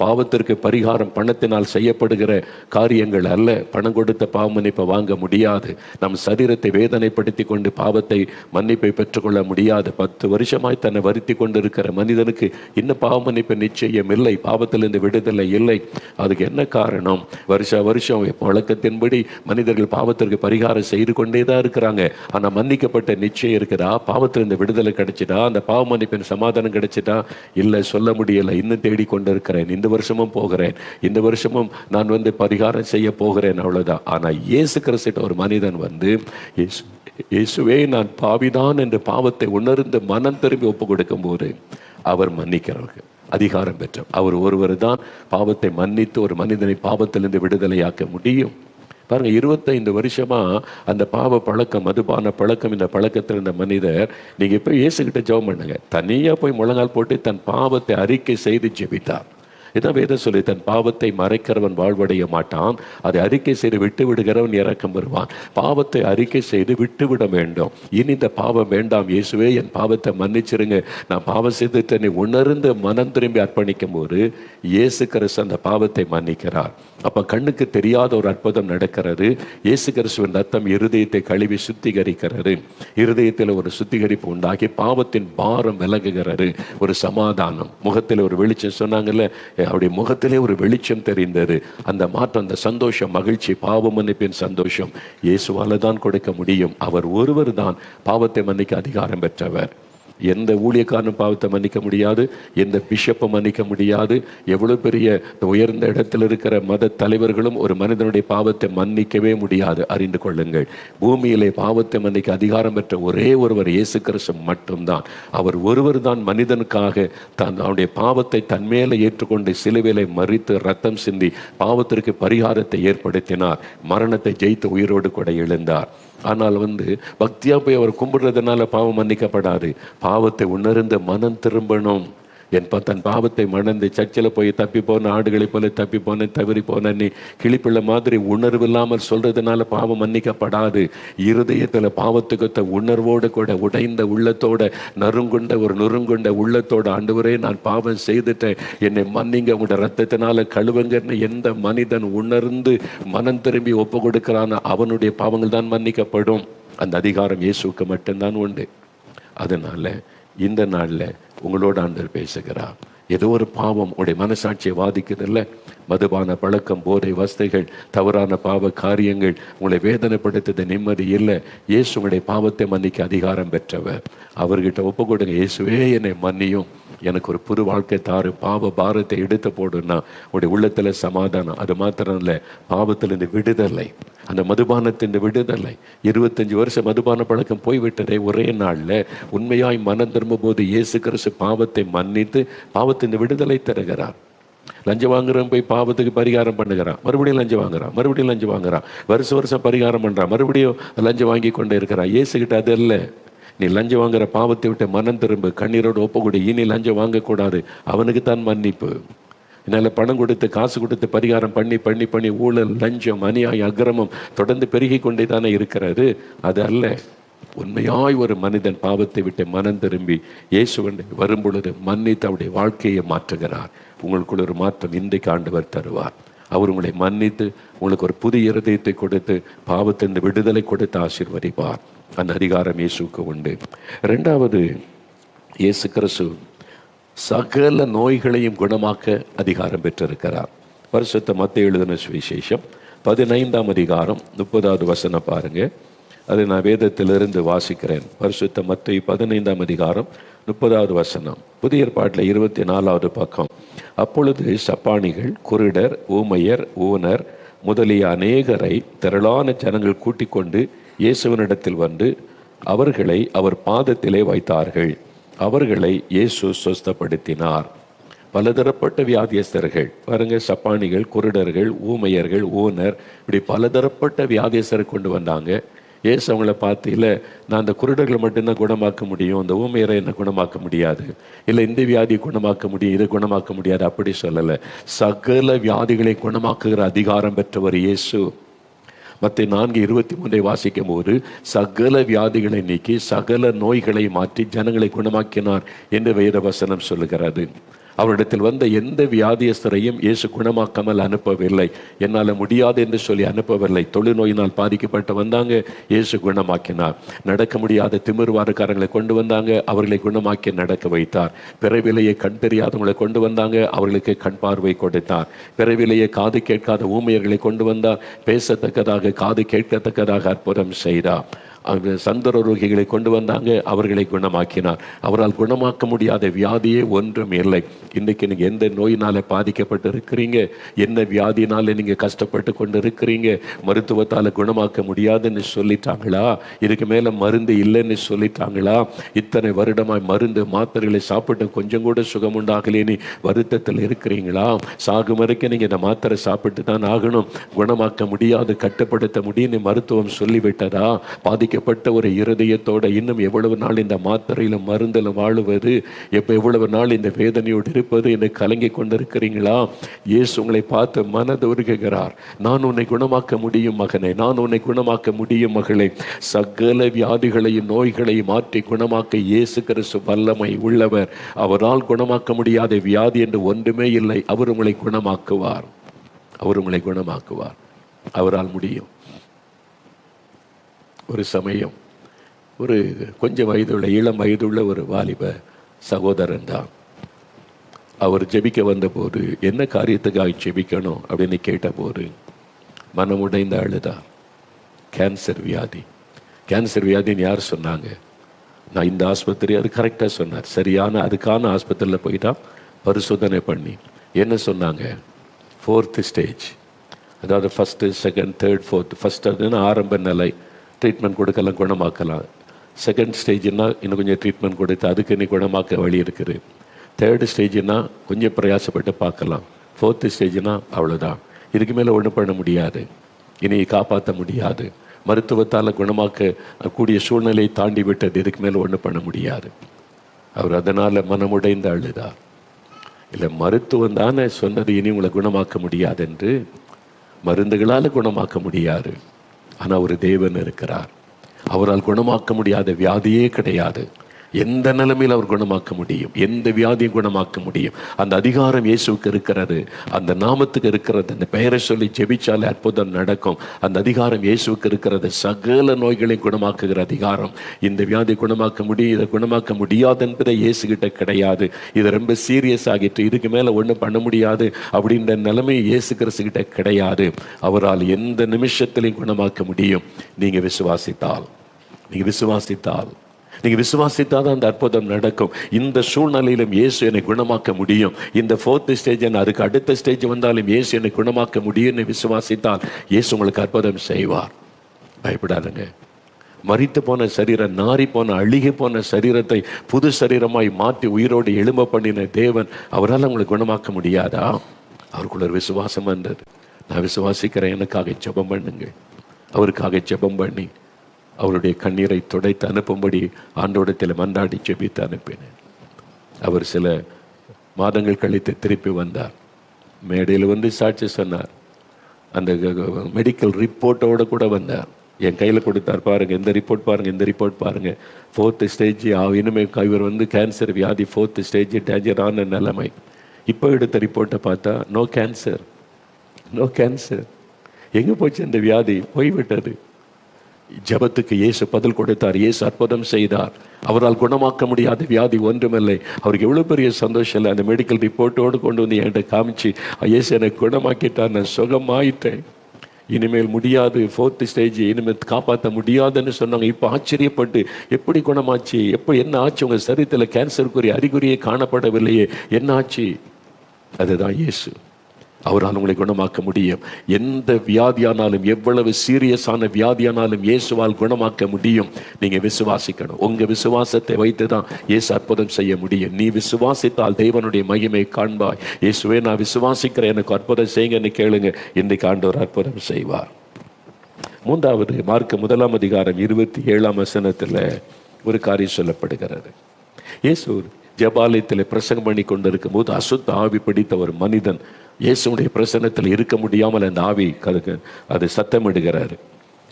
பாவத்திற்கு பரிகாரம் பணத்தினால் செய்யப்படுகிற காரியங்கள் அல்ல. பணம் கொடுத்த பாவ மன்னிப்பை வாங்க முடியாது. நம் சரீரத்தை வேதனைப்படுத்தி கொண்டு பாவத்தை மன்னிப்பை பெற்றுக்கொள்ள முடியாது. 10 வருஷமாய் தன்னை வருத்தி கொண்டு இருக்கிற மனிதனுக்கு இன்னும் பாவ மன்னிப்பு நிச்சயம் இல்லை, பாவத்திலிருந்து விடுதலை இல்லை. அதுக்கு என்ன காரணம்? வருஷம் வழக்கத்தின்படி மனிதர்கள் பாவத்திற்கு பரிகாரம் செய்து கொண்டே தான் இருக்கிறாங்க. ஆனால் மன்னிக்கப்பட்ட நிச்சயம் இருக்குதா? பாவத்திலிருந்து விடுதலை கிடைச்சிதா? அந்த பாவ மன்னிப்பின் சமாதானம் கிடைச்சிட்டா? இல்லை, சொல்ல முடியலை. இன்னும் தேடிக்கொண்டு இருக்கிறேன், இந்த வருஷமும் போகிறேன், இந்த வருஷமும் நான் பரிகாரம் செய்ய போகிறேன், அவ்வளவுதான். ஆனா இயேசு கிறிஸ்து ஒரு மனிதன் இயேசுவே நான் பாவிதான் என்று பாவத்தை உணர்ந்து மனம் திரும்பி ஒப்பு கொடுக்கும் போது அவர் மன்னிக்கிறவர்கள் அதிகாரம் பெற்ற அவர் ஒருவர் தான் பாவத்தை மன்னித்து ஒரு மனிதனை பாவத்திலிருந்து விடுதலையாக்க முடியும். பாருங்க, 25 வருஷமா அந்த பாவ பழக்கம், மதுபான பழக்கம், இந்த பழக்கத்தில் இருந்த மனிதர், நீங்க போய் இயேசுகிட்ட ஜெபம் பண்ணுங்க, தனியா போய் முழங்கால் போட்டு தன் பாவத்தை அறிக்கை செய்து ஜெபித்தார். இதான் வேதம் சொல்லி, தன் பாவத்தை மறைக்கிறவன் வாழ்வடைய மாட்டான், அதை அறிக்கை செய்து விட்டு விடுகிறவன் இரக்கம் வருவான். பாவத்தை அறிக்கை செய்து விட்டு விட வேண்டும். இனி இந்த பாவம் வேண்டாம், இயேசுவே என் பாவத்தை மன்னிச்சிருங்க, நான் பாவம் செய்து தன்னை உணர்ந்து மனம் திரும்பி அர்ப்பணிக்கும் போது இயேசு கிறிஸ்து அந்த பாவத்தை மன்னிக்கிறார். அப்ப கண்ணுக்கு தெரியாத ஒரு அற்புதம் நடக்கிறது. இயேசு கிறிஸ்துவின் ரத்தம் இருதயத்தை கழுவி சுத்திகரிக்கிறது. இருதயத்தில் ஒரு சுத்திகரிப்பு உண்டாகி பாவத்தின் பாரம் விலகுகிறது. ஒரு சமாதானம், முகத்தில் ஒரு வெளிச்சம் சொன்னாங்கல்ல, அவருடைய முகத்திலே ஒரு வெளிச்சம் தெரிந்தது. அந்த மாற்றம், அந்த சந்தோஷம், மகிழ்ச்சி, பாவ மன்னிப்பின் சந்தோஷம் இயேசுவால தான் கொடுக்க முடியும். அவர் ஒருவர் தான் பாவத்தை மன்னிக்க அதிகாரம் பெற்றவர். எந்த ஊழியக்காரனும் பாவத்தை மன்னிக்க முடியாது, எந்த பிஷப்பை மன்னிக்க முடியாது. எவ்வளவு பெரிய உயர்ந்த இடத்தில் இருக்கிற மத தலைவர்களும் ஒரு மனிதனுடைய பாவத்தை மன்னிக்கவே முடியாது. அறிந்து கொள்ளுங்கள், பூமியிலே பாவத்தை மன்னிக்க அதிகாரம் பெற்ற ஒரே ஒருவர் இயேசு கிறிஸ்து மட்டும்தான். அவர் ஒருவர் தான் மனிதனுக்காக அவனுடைய பாவத்தை தன்மேல ஏற்றுக்கொண்டு சிலுவையிலே மரித்து ரத்தம் சிந்தி பாவத்திற்கு பரிகாரத்தை ஏற்படுத்தினார். மரணத்தை ஜெயித்து உயிரோடு கூட எழுந்தார். ஆனால் பக்தியா போய் அவர் கும்பிடுறதுனால பாவம் மன்னிக்கப்படாது. பாவத்தை உணர்ந்த மனம் திரும்பணும். தன் பாவத்தை மணந்து சர்ச்சில் போய் தப்பி போன ஆடுகளை போல தப்பி போன தவறி போன நீ கிளிப்பிள்ள மாதிரி உணர்வு இல்லாமல் சொல்றதுனால பாவம் மன்னிக்கப்படாது. இருதயத்தில் பாவத்துக்கு உணர்வோடு கூட உடைந்த உள்ளத்தோட நொறுங்குண்ட உள்ளத்தோட, ஆண்டவரே நான் பாவம் செய்துட்டேன், என்னை மன்னிங்க, உங்களோட ரத்தத்தினால கழுவுங்கன்னு எந்த மனிதன் உணர்ந்து மனம் திரும்பி ஒப்பு கொடுக்கிறான அவனுடைய பாவங்கள் தான் மன்னிக்கப்படும். அந்த அதிகாரம் இயேசுக்கு மட்டும்தான் உண்டு. அதனால இந்த நாளில் உங்களோட ஆண்டவர் பேசுகிறார். ஏதோ ஒரு பாவம் உடைய மனசாட்சியை வாதிக்குதில்ல, மதுபான பழக்கம், போதை வஸ்தைகள், தவறான பாவ காரியங்கள் உங்களை வேதனைப்படுத்துது, நிம்மதி இல்லை. இயேசு உங்களுடைய பாவத்தை மன்னிக்க அதிகாரம் பெற்றவர். அவர்கிட்ட ஒப்பு கொடுங்க. இயேசுவே என்னை மன்னியும், எனக்கு ஒரு புது வாழ்க்கை தாரு, பாவ பாரத்தை எடுத்து போடுன்னா உடைய உள்ளத்துல சமாதானம். அது மாத்திரம் இல்லை, பாவத்திலிருந்து விடுதலை, அந்த மதுபானத்தின் விடுதலை. 25 வருஷம் மதுபான பழக்கம் போய்விட்டதே, ஒரே நாளில் உண்மையாய் மனம் திரும்பும் போது இயேசு கிறிஸ்து பாவத்தை மன்னித்து பாவத்தின் விடுதலை தருகிறார். லஞ்சம் வாங்குறவன் போய் பாவத்துக்கு பரிகாரம் பண்ணுகிறான், மறுபடியும் லஞ்சம் வாங்குறான், மறுபடியும் லஞ்சம் வாங்குறான், வருஷம் பரிகாரம் பண்றான், மறுபடியும் லஞ்சம் வாங்கி கொண்டே இருக்கிறான். இயேசுகிட்ட அது இல்லை. நீ லஞ்சம் வாங்குற பாவத்தை விட்டு மனம் திரும்ப, கண்ணீரோடு ஒப்புக்கூடி, இனி லஞ்சம் வாங்கக்கூடாது. அவனுக்கு தான் மன்னிப்பு. என்னால் பணம் கொடுத்து காசு கொடுத்து பரிகாரம் பண்ணி ஊழல், லஞ்சம், அநியாயம், அக்கிரமம் தொடர்ந்து பெருகி கொண்டே தானே இருக்கிறது. அது அல்ல. உண்மையாய் ஒரு மனிதன் பாவத்தை விட்டு மனம் திரும்பி இயேசுவண்டை வரும் பொழுது மன்னித்து அவருடைய வாழ்க்கையை மாற்றுகிறார். உங்களுக்குள்ள ஒரு மாற்றம் இன்றைக்கு ஆண்டவர் தருவார். அவர் உங்களை மன்னித்து உங்களுக்கு ஒரு புதிய இருதயத்தை கொடுத்து பாவத்தின் விடுதலை கொடுத்து ஆசீர்வதிப்பார். அந்த அதிகாரம் இயேசுக்கு உண்டு. 2வது, இயேசு கிறிஸ்து சகல நோய்களையும் குணமாக்க அதிகாரம் பெற்றிருக்கிறார். பரிசுத்த மத்தேயு எழுதின சுவிசேஷம் 15ஆம் அதிகாரம் 30வது வசனம் பாருங்க. அதை நான் வேதத்திலிருந்து வாசிக்கிறேன். பரிசுத்த மத்தேயு 15ஆம் அதிகாரம் 30வது வசனம், புதிய ஏற்பாட்டில் 24வது பக்கம். அப்பொழுது சப்பானிகள், குருடர், ஊமையர், ஊனர் முதலிய அநேகரை திரளான ஜனங்கள் கூட்டிக் கொண்டு இயேசுவினிடத்தில் வந்து அவர்களை அவர் பாதத்திலே வைத்தார்கள். அவர்களை இயேசு சுஸ்தப்படுத்தினார். பலதரப்பட்ட வியாதியஸ்தர்கள் பாருங்க, சப்பானிகள், குருடர்கள், ஊமையர்கள், ஊனர், இப்படி பலதரப்பட்ட வியாதியஸ்தரை கொண்டு வந்தாங்க. இயேசு அவங்கள பார்த்து, இல்லை நான் அந்த குருடர்களை மட்டும்தான் குணமாக்க முடியும், அந்த ஊமையரை என்ன குணமாக்க முடியாது, இல்லை இந்த வியாதியை குணமாக்க முடியும், இதை குணமாக்க முடியாது, அப்படி சொல்லலை. சகல வியாதிகளை குணமாக்குகிற அதிகாரம் பெற்றவர் இயேசு. மத்தேயு 4:23 வாசிக்கும் போது சகல வியாதிகளை நீக்கி சகல நோய்களை மாற்றி ஜனங்களை குணமாக்கினார் என்று வேத வசனம் சொல்லுகிறது. அவரிடத்தில் வந்த எந்த வியாதியஸ்தரையும் இயேசு குணமாக்காமல் அனுப்பவில்லை. என்னால் முடியாது என்று சொல்லி அனுப்பவில்லை. தொழுநோயினால் பாதிக்கப்பட்டு வந்தாங்க, இயேசு குணமாக்கினார். நடக்க முடியாத திமிர்வாரக்காரங்களை கொண்டு வந்தாங்க, அவர்களை குணமாக்கி நடக்க வைத்தார். பிறவிலேயே கண் தெரியாதவங்களை கொண்டு வந்தாங்க, அவர்களுக்கு கண் பார்வை கொடுத்தார். பிறவிலேயே காது கேட்காத ஊமையர்களை கொண்டு வந்தார், பேசத்தக்கதாக காது கேட்கத்தக்கதாக அற்புதம் செய்தார். சந்தரோகிகளை கொண்டு வந்தாங்க, அவர்களை குணமாக்கினார். அவரால் குணமாக்க முடியாத வியாதியே ஒன்றும் இல்லை. இன்றைக்கு நீங்க எந்த நோயினால பாதிக்கப்பட்டு இருக்கிறீங்க, என்ன வியாதினால நீங்க கஷ்டப்பட்டு கொண்டு இருக்கிறீங்க, மருத்துவத்தால குணமாக்க முடியாதுன்னு சொல்லிட்டாங்களா, இதுக்கு மேல மருந்து இல்லைன்னு சொல்லிட்டாங்களா, இத்தனை வருடமாய் மருந்து மாத்திரைகளை சாப்பிட்டு கொஞ்சம் கூட சுகம் உண்டாகலேன்னு வருத்தத்தில் இருக்கிறீங்களா, சாகும் வரைக்கும் நீங்க இந்த மாத்திரை சாப்பிட்டு தான் ஆகணும், குணமாக்க முடியாது, கட்டுப்படுத்த முடியும்னு மருத்துவம் சொல்லிவிட்டதா, பாதிக்கப்பட்ட ஒரு இருதயத்தோட இன்னும் எவ்வளவு நாள் இந்த மாத்திரையில மருந்தில் வாழுவது, எவ்வளவு நாள் இந்த வேதனையோடு இருப்பது என்று கலங்கி கொண்டிருக்கிறீங்களா? இயேசு உங்களை பார்த்து மனதுருகுகிறார். நான் உன்னை குணமாக்க முடியும் மகனே, நான் உன்னை குணமாக்க முடியும் மகளே. சகல வியாதிகளையும் நோய்களையும் மாற்றி குணமாக்க இயேசு கிறிஸ்து வல்லமை உள்ளவர். அவரால் குணமாக்க முடியாத வியாதி என்று ஒன்றுமே இல்லை. அவர் உங்களை குணமாக்குவார். அவர் உங்களை குணமாக்குவார். அவரால் முடியும். ஒரு சமயம் ஒரு கொஞ்சம் வயதுள்ள, இளம் வயதுள்ள ஒரு வாலிப சகோதரன் தான். அவர் ஜெபிக்க வந்தபோது என்ன காரியத்துக்காக ஜெபிக்கணும் அப்படின்னு கேட்டபோது மனமுடைந்த அழுதார். கேன்சர் வியாதி. கேன்சர் வியாதின்னு யார் சொன்னாங்க? நான் இந்த ஆஸ்பத்திரி, அது கரெக்டாக சொன்னார். சரியான அதுக்கான ஆஸ்பத்திரியில் போயிட்டா பரிசோதனை பண்ணி என்ன சொன்னாங்க, 4th ஸ்டேஜ், அதாவது first, second, third, fourth. First அதுன்னா ஆரம்ப நிலை, ட்ரீட்மெண்ட் கொடுக்கலாம், குணமாக்கலாம். செகண்ட் ஸ்டேஜ்னா இன்னும் கொஞ்சம் ட்ரீட்மெண்ட் கொடுத்து அதுக்கு இன்னும் குணமாக்க வழி இருக்குது. தேர்டு ஸ்டேஜ்னா கொஞ்சம் பிரயாசப்பட்டு பார்க்கலாம். 4th ஸ்டேஜ்னா அவ்வளோதான், இதுக்கு மேலே ஒன்றும் பண்ண முடியாது, இனி காப்பாற்ற முடியாது, மருத்துவத்தால் குணமாக்க கூடிய சூழ்நிலையை தாண்டி விட்டது, இதுக்கு மேலே ஒன்றும் பண்ண முடியாது. அவர் அதனால் மனமுடைந்து அழுதார். இல்லை, மருத்துவம் தானே சொன்னது இனி உங்களை குணமாக்க முடியாது என்று. மருந்துகளால் குணமாக்க முடியாது, ஆனால் ஒரு தேவன் இருக்கிறார். அவரால் குணமாக்க முடியாத வியாதியே கிடையாது. எந்த நிலைமையில் அவர் குணமாக்க முடியும், எந்த வியாதியும் குணமாக்க முடியும். அந்த அதிகாரம் இயேசுவுக்கு இருக்கிறது, அந்த நாமத்துக்கு இருக்கிறது. அந்த பெயரை சொல்லி ஜெபிச்சாலே அற்புதம் நடக்கும். அந்த அதிகாரம் இயேசுவுக்கு இருக்கிறது. சகல நோய்களையும் குணமாக்குகிற அதிகாரம். இந்த வியாதி குணமாக்க முடியும், இதை குணமாக்க முடியாது என்பதை இயேசு கிட்ட கிடையாது. இது ரொம்ப சீரியஸ் ஆகிட்டு, இதுக்கு மேலே ஒன்றும் பண்ண முடியாது அப்படின்ற நிலைமை இயேசு கிறிஸ்து கிட்ட கிடையாது. அவரால் எந்த நிமிஷத்திலையும் குணமாக்க முடியும். நீங்கள் விசுவாசித்தால், நீங்கள் விசுவாசித்தால், நீங்கள் விசுவாசித்தாதான் அந்த அற்புதம் நடக்கும். இந்த சூழ்நிலையிலும் இயேசு என்னை குணமாக்க முடியும். இந்த 4th ஸ்டேஜ், அதுக்கு அடுத்த ஸ்டேஜ் வந்தாலும் இயேசு என்னை குணமாக்க முடியும்னு விசுவாசித்தால் இயேசு உங்களுக்கு அற்புதம் செய்வார். பயப்படாதுங்க. மரித்து போன சரீரம், நாரி போன, அழுகி போன சரீரத்தை புது சரீரமாய் மாற்றி உயிரோடு எழும்ப பண்ணின தேவன், அவரால் உங்களுக்கு குணமாக்க முடியாதா? அவருக்குள்ள ஒரு விசுவாசம் வந்தது. நான் விசுவாசிக்கிறேன், எனக்காக ஜெபம் பண்ணுங்க. அவருக்காக ஜெபம் பண்ணி அவருடைய கண்ணீரை துடைத்து அனுப்பும்படி ஆண்டோடத்தில் மன்றாடி ஜெபித்து அனுப்பினேன். அவர் சில மாதங்கள் கழித்து திருப்பி வந்தார். மேடையில் வந்து சாட்சி சொன்னார். அந்த மெடிக்கல் ரிப்போர்ட்டோடு கூட வந்தார். என் கையில் கொடுத்தார். பாருங்கள், இந்த ரிப்போர்ட் பாருங்கள், இந்த ரிப்போர்ட் பாருங்கள். 4th ஸ்டேஜ், இனிமேல் இவர் வந்து கேன்சர் வியாதி, 4th ஸ்டேஜ், டேஞ்சரான நிலைமை. இப்போ எடுத்த ரிப்போர்ட்டை பார்த்தா நோ கேன்சர், நோ கேன்சர். எங்கே போச்சு அந்த வியாதி? போய்விட்டது. ஜெபத்துக்கு இயேசு பதில் கொடுத்தார். இயேசு அற்புதம் செய்தார். அவரால் குணமாக்க முடியாத வியாதி ஒன்றுமில்லை. அவருக்கு எவ்வளோ பெரிய சந்தோஷம் இல்லை. அந்த மெடிக்கல் ரிப்போர்ட்டோடு கொண்டு வந்து என்கிட்ட காமிச்சு, இயேசு எனக்கு குணமாக்கிட்டார், நான் சுகமாயிட்டேன், இனிமேல் முடியாது, 4th ஸ்டேஜ், இனிமேல் காப்பாற்ற முடியாதுன்னு சொன்னாங்க. இப்போ ஆச்சரியப்பட்டு, எப்படி குணமாச்சு, எப்போ என்ன ஆச்சு, உங்கள் சரீரத்தில் கேன்சருக்குரிய அறிகுறியே காணப்படவில்லையே, என்ன ஆச்சு? அதுதான் இயேசு. அவரால் உங்களை குணமாக்க முடியும். எந்த வியாதியானாலும், எவ்வளவு சீரியஸான வியாதியானாலும் இயேசுவால் குணமாக்க முடியும். நீங்க விசுவாசிக்கணும். உங்க விசுவாசத்தை வைத்து தான் இயேசு அற்புதம் செய்ய முடியும். நீ விசுவாசித்தால் தேவனுடைய மகிமை காண்பாய். இயேசுவே, நான் விசுவாசிக்கிறேன், எனக்கு அற்புதம் செய்யுங்கன்னு கேளுங்க. இன்றைக்கு ஆண்டவர் அற்புதம் செய்வார். 3வது மார்க் 1 அதிகாரம் 27 வசனத்தில் ஒரு காரியம் சொல்லப்படுகிறது. இயேசு ஜெபாலயத்தில் பிரசங்கம் பண்ணி கொண்டிருக்கும் போது அசுத்த ஆவி பிடித்த ஒரு மனிதன் இயேசுடைய பிரசன்னத்தில் இருக்க முடியாமல் அந்த ஆவி அது சத்தமிடுகிறாரு,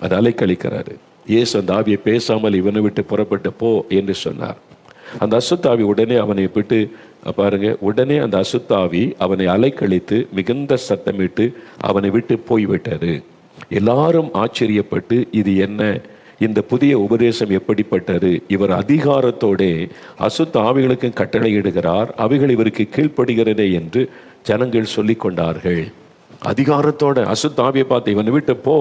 அது அலைக்கழிக்கிறாரு. இயேசு அந்த ஆவியை பேசாமல் இவனை விட்டு புறப்பட்டு போ என்று சொன்னார். அந்த அசுத்தாவி உடனே அவனை விட்டு, பாருங்க, உடனே அந்த அசுத்தாவி அவனை அலைக்கழித்து மிகுந்த சத்தமிட்டு அவனை விட்டு போய்விட்டது. எல்லாரும் ஆச்சரியப்பட்டு, இது என்ன, இந்த புதிய உபதேசம் எப்படிப்பட்டது? இவர் அதிகாரத்தோடே அசுத்த ஆவிகளுக்கும் கட்டளையிடுகிறார், அவைகள் இவருக்கு கீழ்ப்படுகிறதே என்று ஜனங்கள் சொல்லிக் கொண்டார்கள். அதிகாரத்தோட அசுத்த ஆவியை பார்த்து இவனை விட்டு போ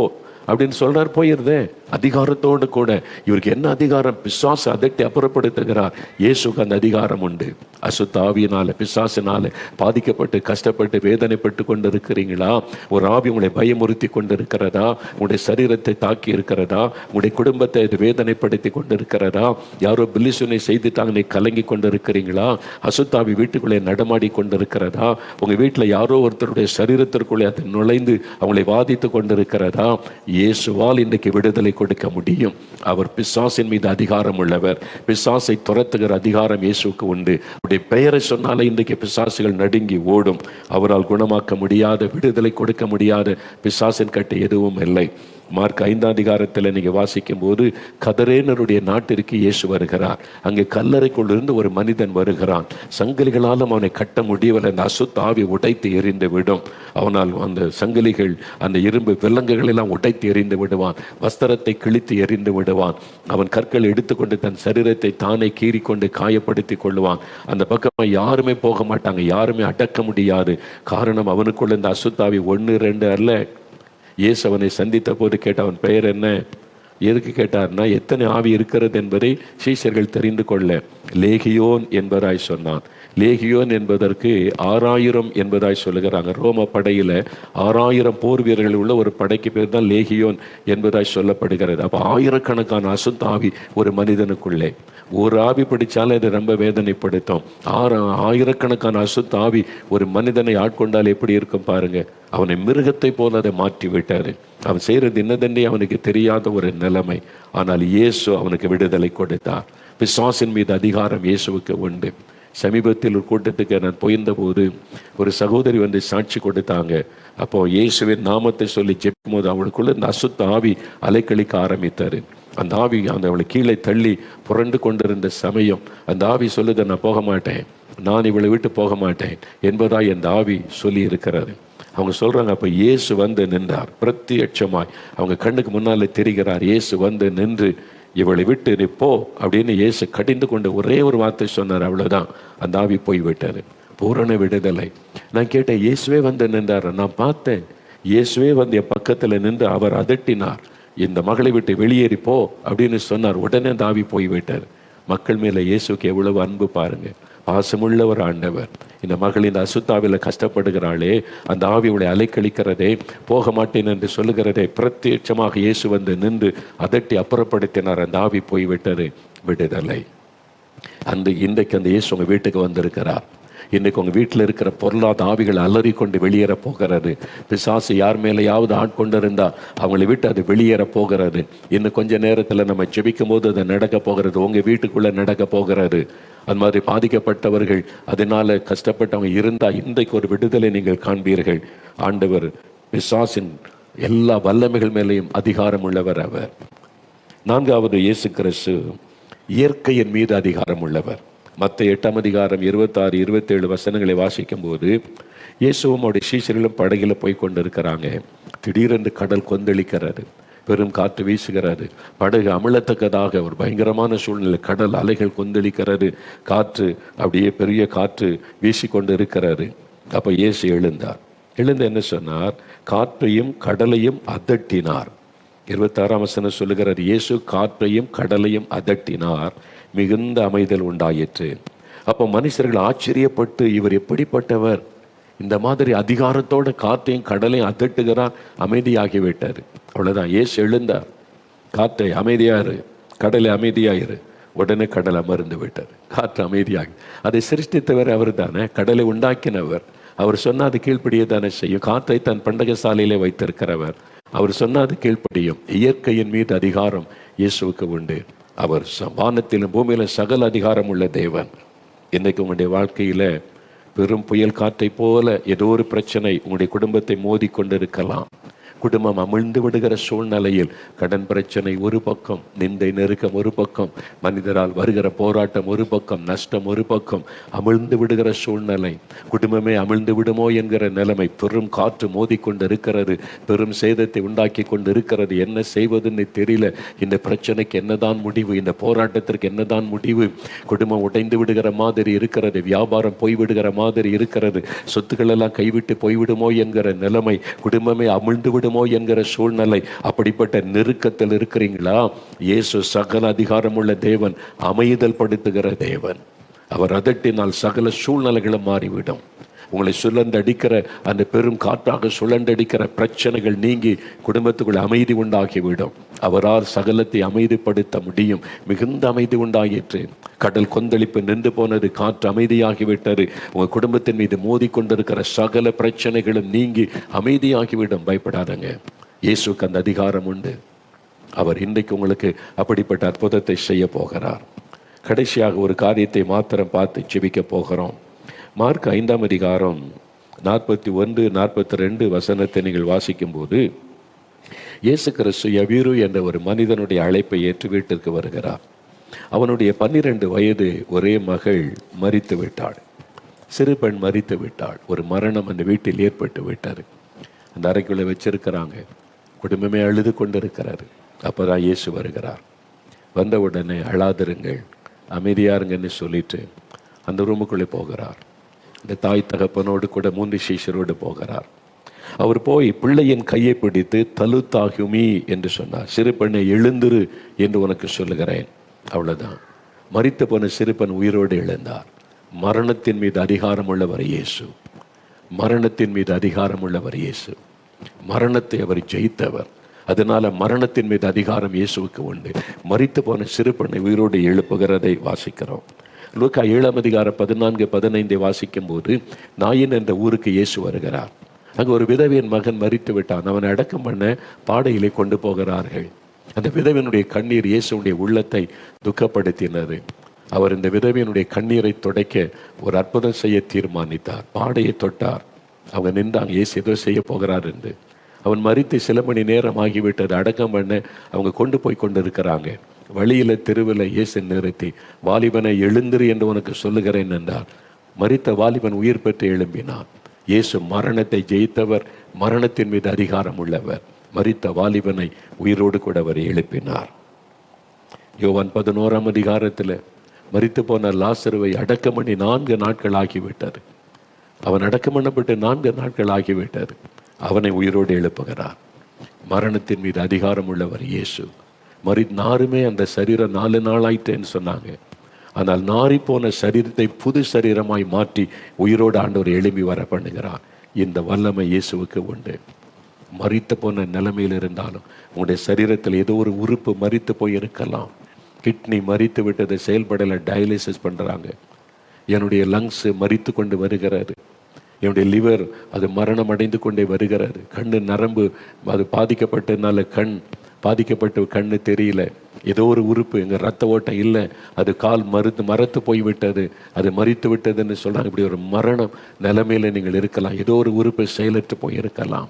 அப்படின்னு சொல்றார், போயிருதே. அதிகாரத்தோடு கூட. இவருக்கு என்ன அதிகாரம்? பிசாசு அதட்டி அப்புறப்படுத்துகிறார். இயேசுக்கு அந்த அதிகாரம் உண்டு. அசுத்த ஆவியினால, பிசாசினால பாதிக்கப்பட்டு கஷ்டப்பட்டு வேதனைப்பட்டு கொண்டு இருக்கிறீங்களா? ஒரு ஆவி உங்களை பயமுறுத்தி கொண்டு இருக்கிறதா? உங்களுடைய சரீரத்தை தாக்கி இருக்கிறதா? உங்களுடைய குடும்பத்தை இது வேதனைப்படுத்தி கொண்டு இருக்கிறதா? யாரோ பில்லிசுனை செய்துட்டாங்க, நீ கலங்கி கொண்டு இருக்கிறீங்களா? அசுத்தாவி வீட்டுக்குள்ளே நடமாடி கொண்டு இருக்கிறதா? உங்க வீட்டில் யாரோ ஒருத்தருடைய சரீரத்திற்குள்ளே அது நுழைந்து அவங்களை வாதித்து கொண்டு இருக்கிறதா? இயேசுவால் இன்றைக்கு விடுதலை கொடுக்க முடியும். அவர் பிசாசின் மீது அதிகாரம் உள்ளவர். பிசாசை துரத்துகிற அதிகாரம் இயேசுக்கு உண்டு. அவருடைய பெயரை சொன்னாலே இன்றைக்கு பிசாசுகள் நடுங்கி ஓடும். அவரால் குணமாக்க முடியாத, விடுதலை கொடுக்க முடியாத பிசாசின் கட்டு எதுவும் இல்லை. மார்க் 5 அதிகாரத்தில் நீங்க வாசிக்கும் போது கதரேனருடைய நாட்டிற்கு இயேசு வருகிறார். அங்கே கல்லறைக்குள் இருந்து ஒரு மனிதன் வருகிறான். சங்கிலிகளாலும் அவனை கட்ட முடியவில்லை. அந்த அசுத்த ஆவி உடைத்து எறிந்து விடும். அவனால் அந்த சங்கிலிகள், அந்த இரும்பு விலங்குகள் எல்லாம் உடைத்து எறிந்து விடுவான். வஸ்திரத்தை கிழித்து எறிந்து விடுவான். அவன் கற்கள் எடுத்துக்கொண்டு தன் சரீரத்தை தானே கீறிக்கொண்டு காயப்படுத்தி கொள்ளுவான். அந்த பக்கம் யாருமே போக மாட்டாங்க, யாருமே அடக்க முடியாது. காரணம், அவனுக்குள்ள இந்த அசுத்தாவி 1 2 அல்ல. இயேசு அவனை சந்தித்த போது கேட்ட, அவன் பெயர் என்ன? எதுக்கு கேட்டார்னா, எத்தனை ஆவி இருக்கிறது என்பதை சீஷர்கள் தெரிந்து கொள்ள லேகியோன் என்பதாய் சொன்னான். லேகியோன் என்பதற்கு 6000 என்பதாய் சொல்லுகிறாங்க. ரோம படையில 6000 போர் வீரர்கள் உள்ள ஒரு படைக்கு பேர் தான் லேகியோன் என்பதாய் சொல்லப்படுகிறது. அப்போ ஆயிரக்கணக்கான அசுத்த ஆவி ஒரு மனிதனுக்குள்ளே. ஒரு ஆவி பிடிச்சாலும் அது ரொம்ப வேதனைப்படுத்தும். ஆயிரக்கணக்கான அசுத்த ஆவி ஒரு மனிதனை ஆட்கொண்டால் எப்படி இருக்கும் பாருங்க. அவனை மிருகத்தை போல அதை மாற்றி விட்டாரு. அவன் செய்யறது என்னதென்றே அவனுக்கு தெரியாத ஒரு நிலைமை. ஆனால் இயேசு அவனுக்கு விடுதலை கொடுத்தார். பிசாசின் மீது அதிகாரம் இயேசுவுக்கு உண்டு. சமீபத்தில் ஒரு கூட்டத்துக்கு நான் போயிருந்த போது ஒரு சகோதரி வந்து சாட்சி கொடுத்தாங்க. அப்போ இயேசுவின் நாமத்தை சொல்லி ஜெபிக்கும் போது அவளுக்குள்ள இந்த அசுத்த ஆவி அலைக்கழிக்க ஆரம்பித்தாரு. அந்த ஆவி அவளை கீழே தள்ளி புரண்டு கொண்டிருந்த சமயம் அந்த ஆவி சொல்லுது, நான் போக மாட்டேன், நான் இவளை விட்டு போக மாட்டேன் என்பதாய் அந்த ஆவி சொல்லி இருக்கிறாரு. அவங்க சொல்றாங்க, அப்ப இயேசு வந்து நின்றார். பிரத்யட்சமாய் அவங்க கண்ணுக்கு முன்னாலே தெரிகிறார். இயேசு வந்து நின்று இவளை விட்டு நீ போ அப்படின்னு இயேசு கடிந்து கொண்டு ஒரே ஒரு வார்த்தை சொன்னார். அவ்வளவுதான், அந்த ஆவி போய் விட்டாரு. பூரண விடுதலை. நான் கேட்டேன், இயேசுவே வந்து நின்றார். நான் பார்த்தேன், இயேசுவே வந்து என் பக்கத்துல நின்று அவர் அதட்டினார், இந்த மகளை விட்டு வெளியேறி போ அப்படின்னு சொன்னார். உடனே அந்த ஆவி போய் விட்டார். மக்கள் மேல இயேசுக்கு எவ்வளவு அன்பு பாருங்க. பாசமுள்ள ஒரு ஆண்டவர். இந்த மகள் இந்த அசுத்தாவில கஷ்டப்படுகிறாளே, அந்த ஆவியுடைய அலைக்கழிக்கிறதே, போக மாட்டேன் என்று சொல்லுகிறதே, பிரத்யட்சமாக இயேசு வந்து நின்று அதட்டி அப்புறப்படுத்தினார். அந்த ஆவி போய்விட்டது. விடுதலை. இன்றைக்கு அந்த இயேசு உங்க வீட்டுக்கு வந்திருக்கிறார். இன்னைக்கு உங்க வீட்டில் இருக்கிற பொருளாத ஆவிகள் அலறி கொண்டு வெளியேற போகிறது. பிசாசு யார் மேலேயாவது ஆட்கொண்டிருந்தா அவங்களை விட்டு அது வெளியேற போகிறது. இன்னும் கொஞ்ச நேரத்தில் நம்ம ஜெபிக்கும் போது அது நடக்க போகிறது. உங்க வீட்டுக்குள்ள நடக்க போகிறது. அது மாதிரி பாதிக்கப்பட்டவர்கள், அதனால கஷ்டப்பட்டவங்க இருந்தா இன்றைக்கு ஒரு விடுதலை நீங்கள் காண்பீர்கள். ஆண்டவர் பிசாசின் எல்லா வல்லமைகள் மேலேயும் அதிகாரம் உள்ளவர் அவர். 4வது, இயேசு கிறிஸ்து இயற்கையின் மீது அதிகாரம் உள்ளவர். மத்த 8ஆம் அதிகாரம் 26, 27 வசனங்களை வாசிக்கும் போது இயேசுவும் அவருடைய சீஷர்களும் படகில போய் கொண்டிருக்கிறாங்க. திடீரென்று கடல் கொந்தளிக்கிறாரு, பெரும் காற்று வீசுகிறாரு. படகு அமிழத்தக்கதாக ஒரு பயங்கரமான சூழ்நிலை. கடல் அலைகள் கொந்தளிக்கிறது, காற்று அப்படியே பெரிய காற்று வீசி கொண்டு இருக்கிறாரு. அப்ப இயேசு எழுந்தார். எழுந்து என்ன சொன்னார்? காற்றையும் கடலையும் அதட்டினார். 26ஆம் வசனம் சொல்லுகிறார், இயேசு காற்றையும் கடலையும் அதட்டினார், மிகுந்த அமைதல் உண்டாயிற்று. அப்போ மனுஷர்கள் ஆச்சரியப்பட்டு, இவர் எப்படிப்பட்டவர், இந்த மாதிரி அதிகாரத்தோட காற்றையும் கடலையும் அதட்டுகிறார், அமைதியாகிவிட்டார். அவ்வளவுதான். இயேசு எழுந்தார், காற்றை அமைதியாரு, கடலை அமைதியாயிரு. உடனே கடல் அமர்ந்து விட்டார், காற்று அமைதியாகி. அதை சிருஷ்டித்தவர் அவர் தானே, கடலை உண்டாக்கினவர். அவர் சொன்னாது கீழ்ப்படியே தானே செய்யும். காற்றை தன் பண்டகசாலையிலே வைத்திருக்கிறவர். அவர் சொன்னாது கீழ்ப்படியும். இயற்கையின் மீது அதிகாரம் இயேசுவுக்கு உண்டு. அவர் வானத்திலும் பூமியிலும் சகல அதிகாரம் உள்ள தேவன். இன்னைக்கு உங்களுடைய வாழ்க்கையில பெரும் புயல் காற்றை போல ஏதோ ஒரு பிரச்சனை உங்களுடைய குடும்பத்தை மோதி கொண்டிருக்கலாம். குடும்பம் அமிழ்ந்து விடுகிற சூழ்நிலையில் கடன் பிரச்சனை ஒரு பக்கம், நிந்தை நெருக்கம் ஒரு பக்கம், மனிதரால் வருகிற போராட்டம் ஒரு பக்கம், நஷ்டம் ஒரு பக்கம், அமிழ்ந்து விடுகிற சூழ்நிலை, குடும்பமே அமிழ்ந்து விடுமோ என்கிற நிலைமை, பெரும் காற்று மோதி கொண்டு இருக்கிறது, பெரும் சேதத்தை உண்டாக்கி கொண்டு இருக்கிறது. என்ன செய்வதுன்னு தெரியல. இந்த பிரச்சனைக்கு என்னதான் முடிவு, இந்த போராட்டத்திற்கு என்னதான் முடிவு? குடும்பம் உடைந்து விடுகிற மாதிரி இருக்கிறது, வியாபாரம் போய்விடுகிற மாதிரி இருக்கிறது, சொத்துக்கள் எல்லாம் கைவிட்டு போய்விடுமோ என்கிற நிலைமை, குடும்பமே அமிழ்ந்து விடுமோ என்கிற சூழ்நிலை. அப்படிப்பட்ட நெருக்கத்தில் இருக்கிறீங்களா? இயேசு சகல அதிகாரம் உள்ள தேவன், அமைதல் படுத்துகிற தேவன். அவர் அதட்டினால் சகல சூழ்நிலைகளும் மாறிவிடும். உங்களை சுழண்டடிக்கிற அந்த பெரும் காற்றாக சுழண்டடிக்கிற பிரச்சனைகள் நீங்கி குடும்பத்துக்குள்ள அமைதி உண்டாகிவிடும். அவரால் சகலத்தை அமைதிப்படுத்த முடியும். மிகுந்த அமைதி உண்டாயிற்று. கடல் கொந்தளிப்பு நின்று போனது, காற்று அமைதியாகிவிட்டது. உங்க குடும்பத்தின் மீது மோதி கொண்டிருக்கிற சகல பிரச்சனைகளும் நீங்கி அமைதியாகிவிடும். பயப்படாதங்க, இயேசுக்கு அந்த அதிகாரம் உண்டு. அவர் இன்றைக்கு உங்களுக்கு அப்படிப்பட்ட அற்புதத்தை செய்ய போகிறார். கடைசியாக ஒரு காரியத்தை மாத்திரம் பார்த்து ஜெபிக்க போகிறோம். மார்க் 5ஆம் அதிகாரம் 41, 42 வசனத்தை நீங்கள் வாசிக்கும் போது, இயேசு கிறிஸ்து யவீரு என்ற ஒரு மனிதனுடைய அழைப்பை ஏற்று வீட்டிற்கு வருகிறார். அவனுடைய 12 வயது ஒரே மகள் மரித்து விட்டாள். சிறு பெண் மரித்து விட்டாள். ஒரு மரணம் அந்த வீட்டில் ஏற்பட்டு விட்டார். அந்த அறைக்குள்ளே வச்சிருக்கிறாங்க. குடும்பமே அழுது கொண்டிருக்கிறாரு. அப்போதான் இயேசு வருகிறார். வந்த உடனே அழாதிருங்கள், அமைதியாருங்கன்னு சொல்லிட்டு அந்த ரூமுக்குள்ளே போகிறார். இந்த தாய் தகப்பனோடு கூட 3 சீஷரோடு போகிறார். அவர் போய் பிள்ளையின் கையை பிடித்து தலுத்தாகுமி என்று சொன்னார். சிறு பெண்ணை எழுந்திரு என்று உனக்கு சொல்லுகிறேன். அவ்வளவுதான். மரித்து போன சிறுபெண் உயிரோடு எழுந்தார். மரணத்தின் மீது அதிகாரம் உள்ளவர் இயேசு. மரணத்தின் மீது அதிகாரம் உள்ளவர் இயேசு. மரணத்தை அவர் ஜெயித்தவர். அதனால மரணத்தின் மீது அதிகாரம் இயேசுவுக்கு உண்டு. மரித்து போன சிறுபெண்ணை உயிரோடு எழுப்புகிறதை வாசிக்கிறோம். லூக்கா 7:14-15 வாசிக்கும் போது நாயின் என்ற ஊருக்கு இயேசு வருகிறார். அங்கு ஒரு விதவையின் மகன் மரித்து விட்டான். அவனை அடக்கம் பண்ண பாடையிலே கொண்டு போகிறார்கள். அந்த விதவையினுடைய கண்ணீர் இயேசுடைய உள்ளத்தை துக்கப்படுத்தினது. அவர் இந்த விதவையினுடைய கண்ணீரை துடைக்க ஒரு அற்புதம் செய்ய தீர்மானித்தார். பாடையை தொட்டார். அவங்க நின்றாங்க, இயேசு ஏதோ செய்ய போகிறார் என்று. அவன் மரித்து சில மணி நேரம் ஆகிவிட்டது. அடக்கம் பண்ண அவங்க கொண்டு போய் கொண்டு இருக்கிறாங்க. வழியில தெருவில் இயேசு நிறுத்தி, வாலிபனை எழுந்திரு என்று உனக்கு சொல்லுகிறேன் என்றார். மரித்த வாலிபன் உயிர் பெற்று எழும்பினான். இயேசு மரணத்தை ஜெயித்தவர், மரணத்தின் மீது அதிகாரம் உள்ளவர். மரித்த வாலிபனை உயிரோடு கூட அவர் எழுப்பினார். யோவான் 11 மரித்து போன லாசருவை அடக்கம் பண்ணி 4 நாட்கள் ஆகிவிட்டது. அவன் அடக்கம் பண்ணப்பட்டு 4 நாட்கள் ஆகிவிட்டது. அவனை உயிரோடு எழுப்புகிறார். மரணத்தின் மீது அதிகாரம் உள்ளவர் இயேசு. நாருமே அந்த சரீரம் 4 நாள் ஆயிட்டேன்னு சொன்னாங்க. ஆனால் நாரி போன சரீரத்தை புது சரீரமாய் மாற்றி உயிரோடு ஆண்டவர் எழுப்பி வர பண்ணுகிறார். இந்த வல்லமை இயேசுவுக்கு உண்டு. மரித்து போன நிலைமையில் இருந்தாலும் உங்களுடைய சரீரத்தில் ஏதோ ஒரு உறுப்பு மரித்து போய் இருக்கலாம். கிட்னி மரித்து விட்டது, செயல்படலை, டயாலிசிஸ் பண்ணுறாங்க. என்னுடைய லங்ஸ் மரித்து கொண்டு வருகிறது. என்னுடைய லிவர் அது மரணம் அடைந்து கொண்டே வருகிறது. கண்ணு நரம்பு அது பாதிக்கப்பட்டதுனால கண்ணு தெரியல. ஏதோ ஒரு உறுப்பு, எங்கள் ரத்த ஓட்டம் இல்லை, அது கால் மரத்து போய்விட்டது, அது மரித்து விட்டதுன்னு சொல்கிறாங்க. இப்படி ஒரு மரணம் நிலைமையில நீங்கள் இருக்கலாம். ஏதோ ஒரு உறுப்பு செயலற்று போயிருக்கலாம்.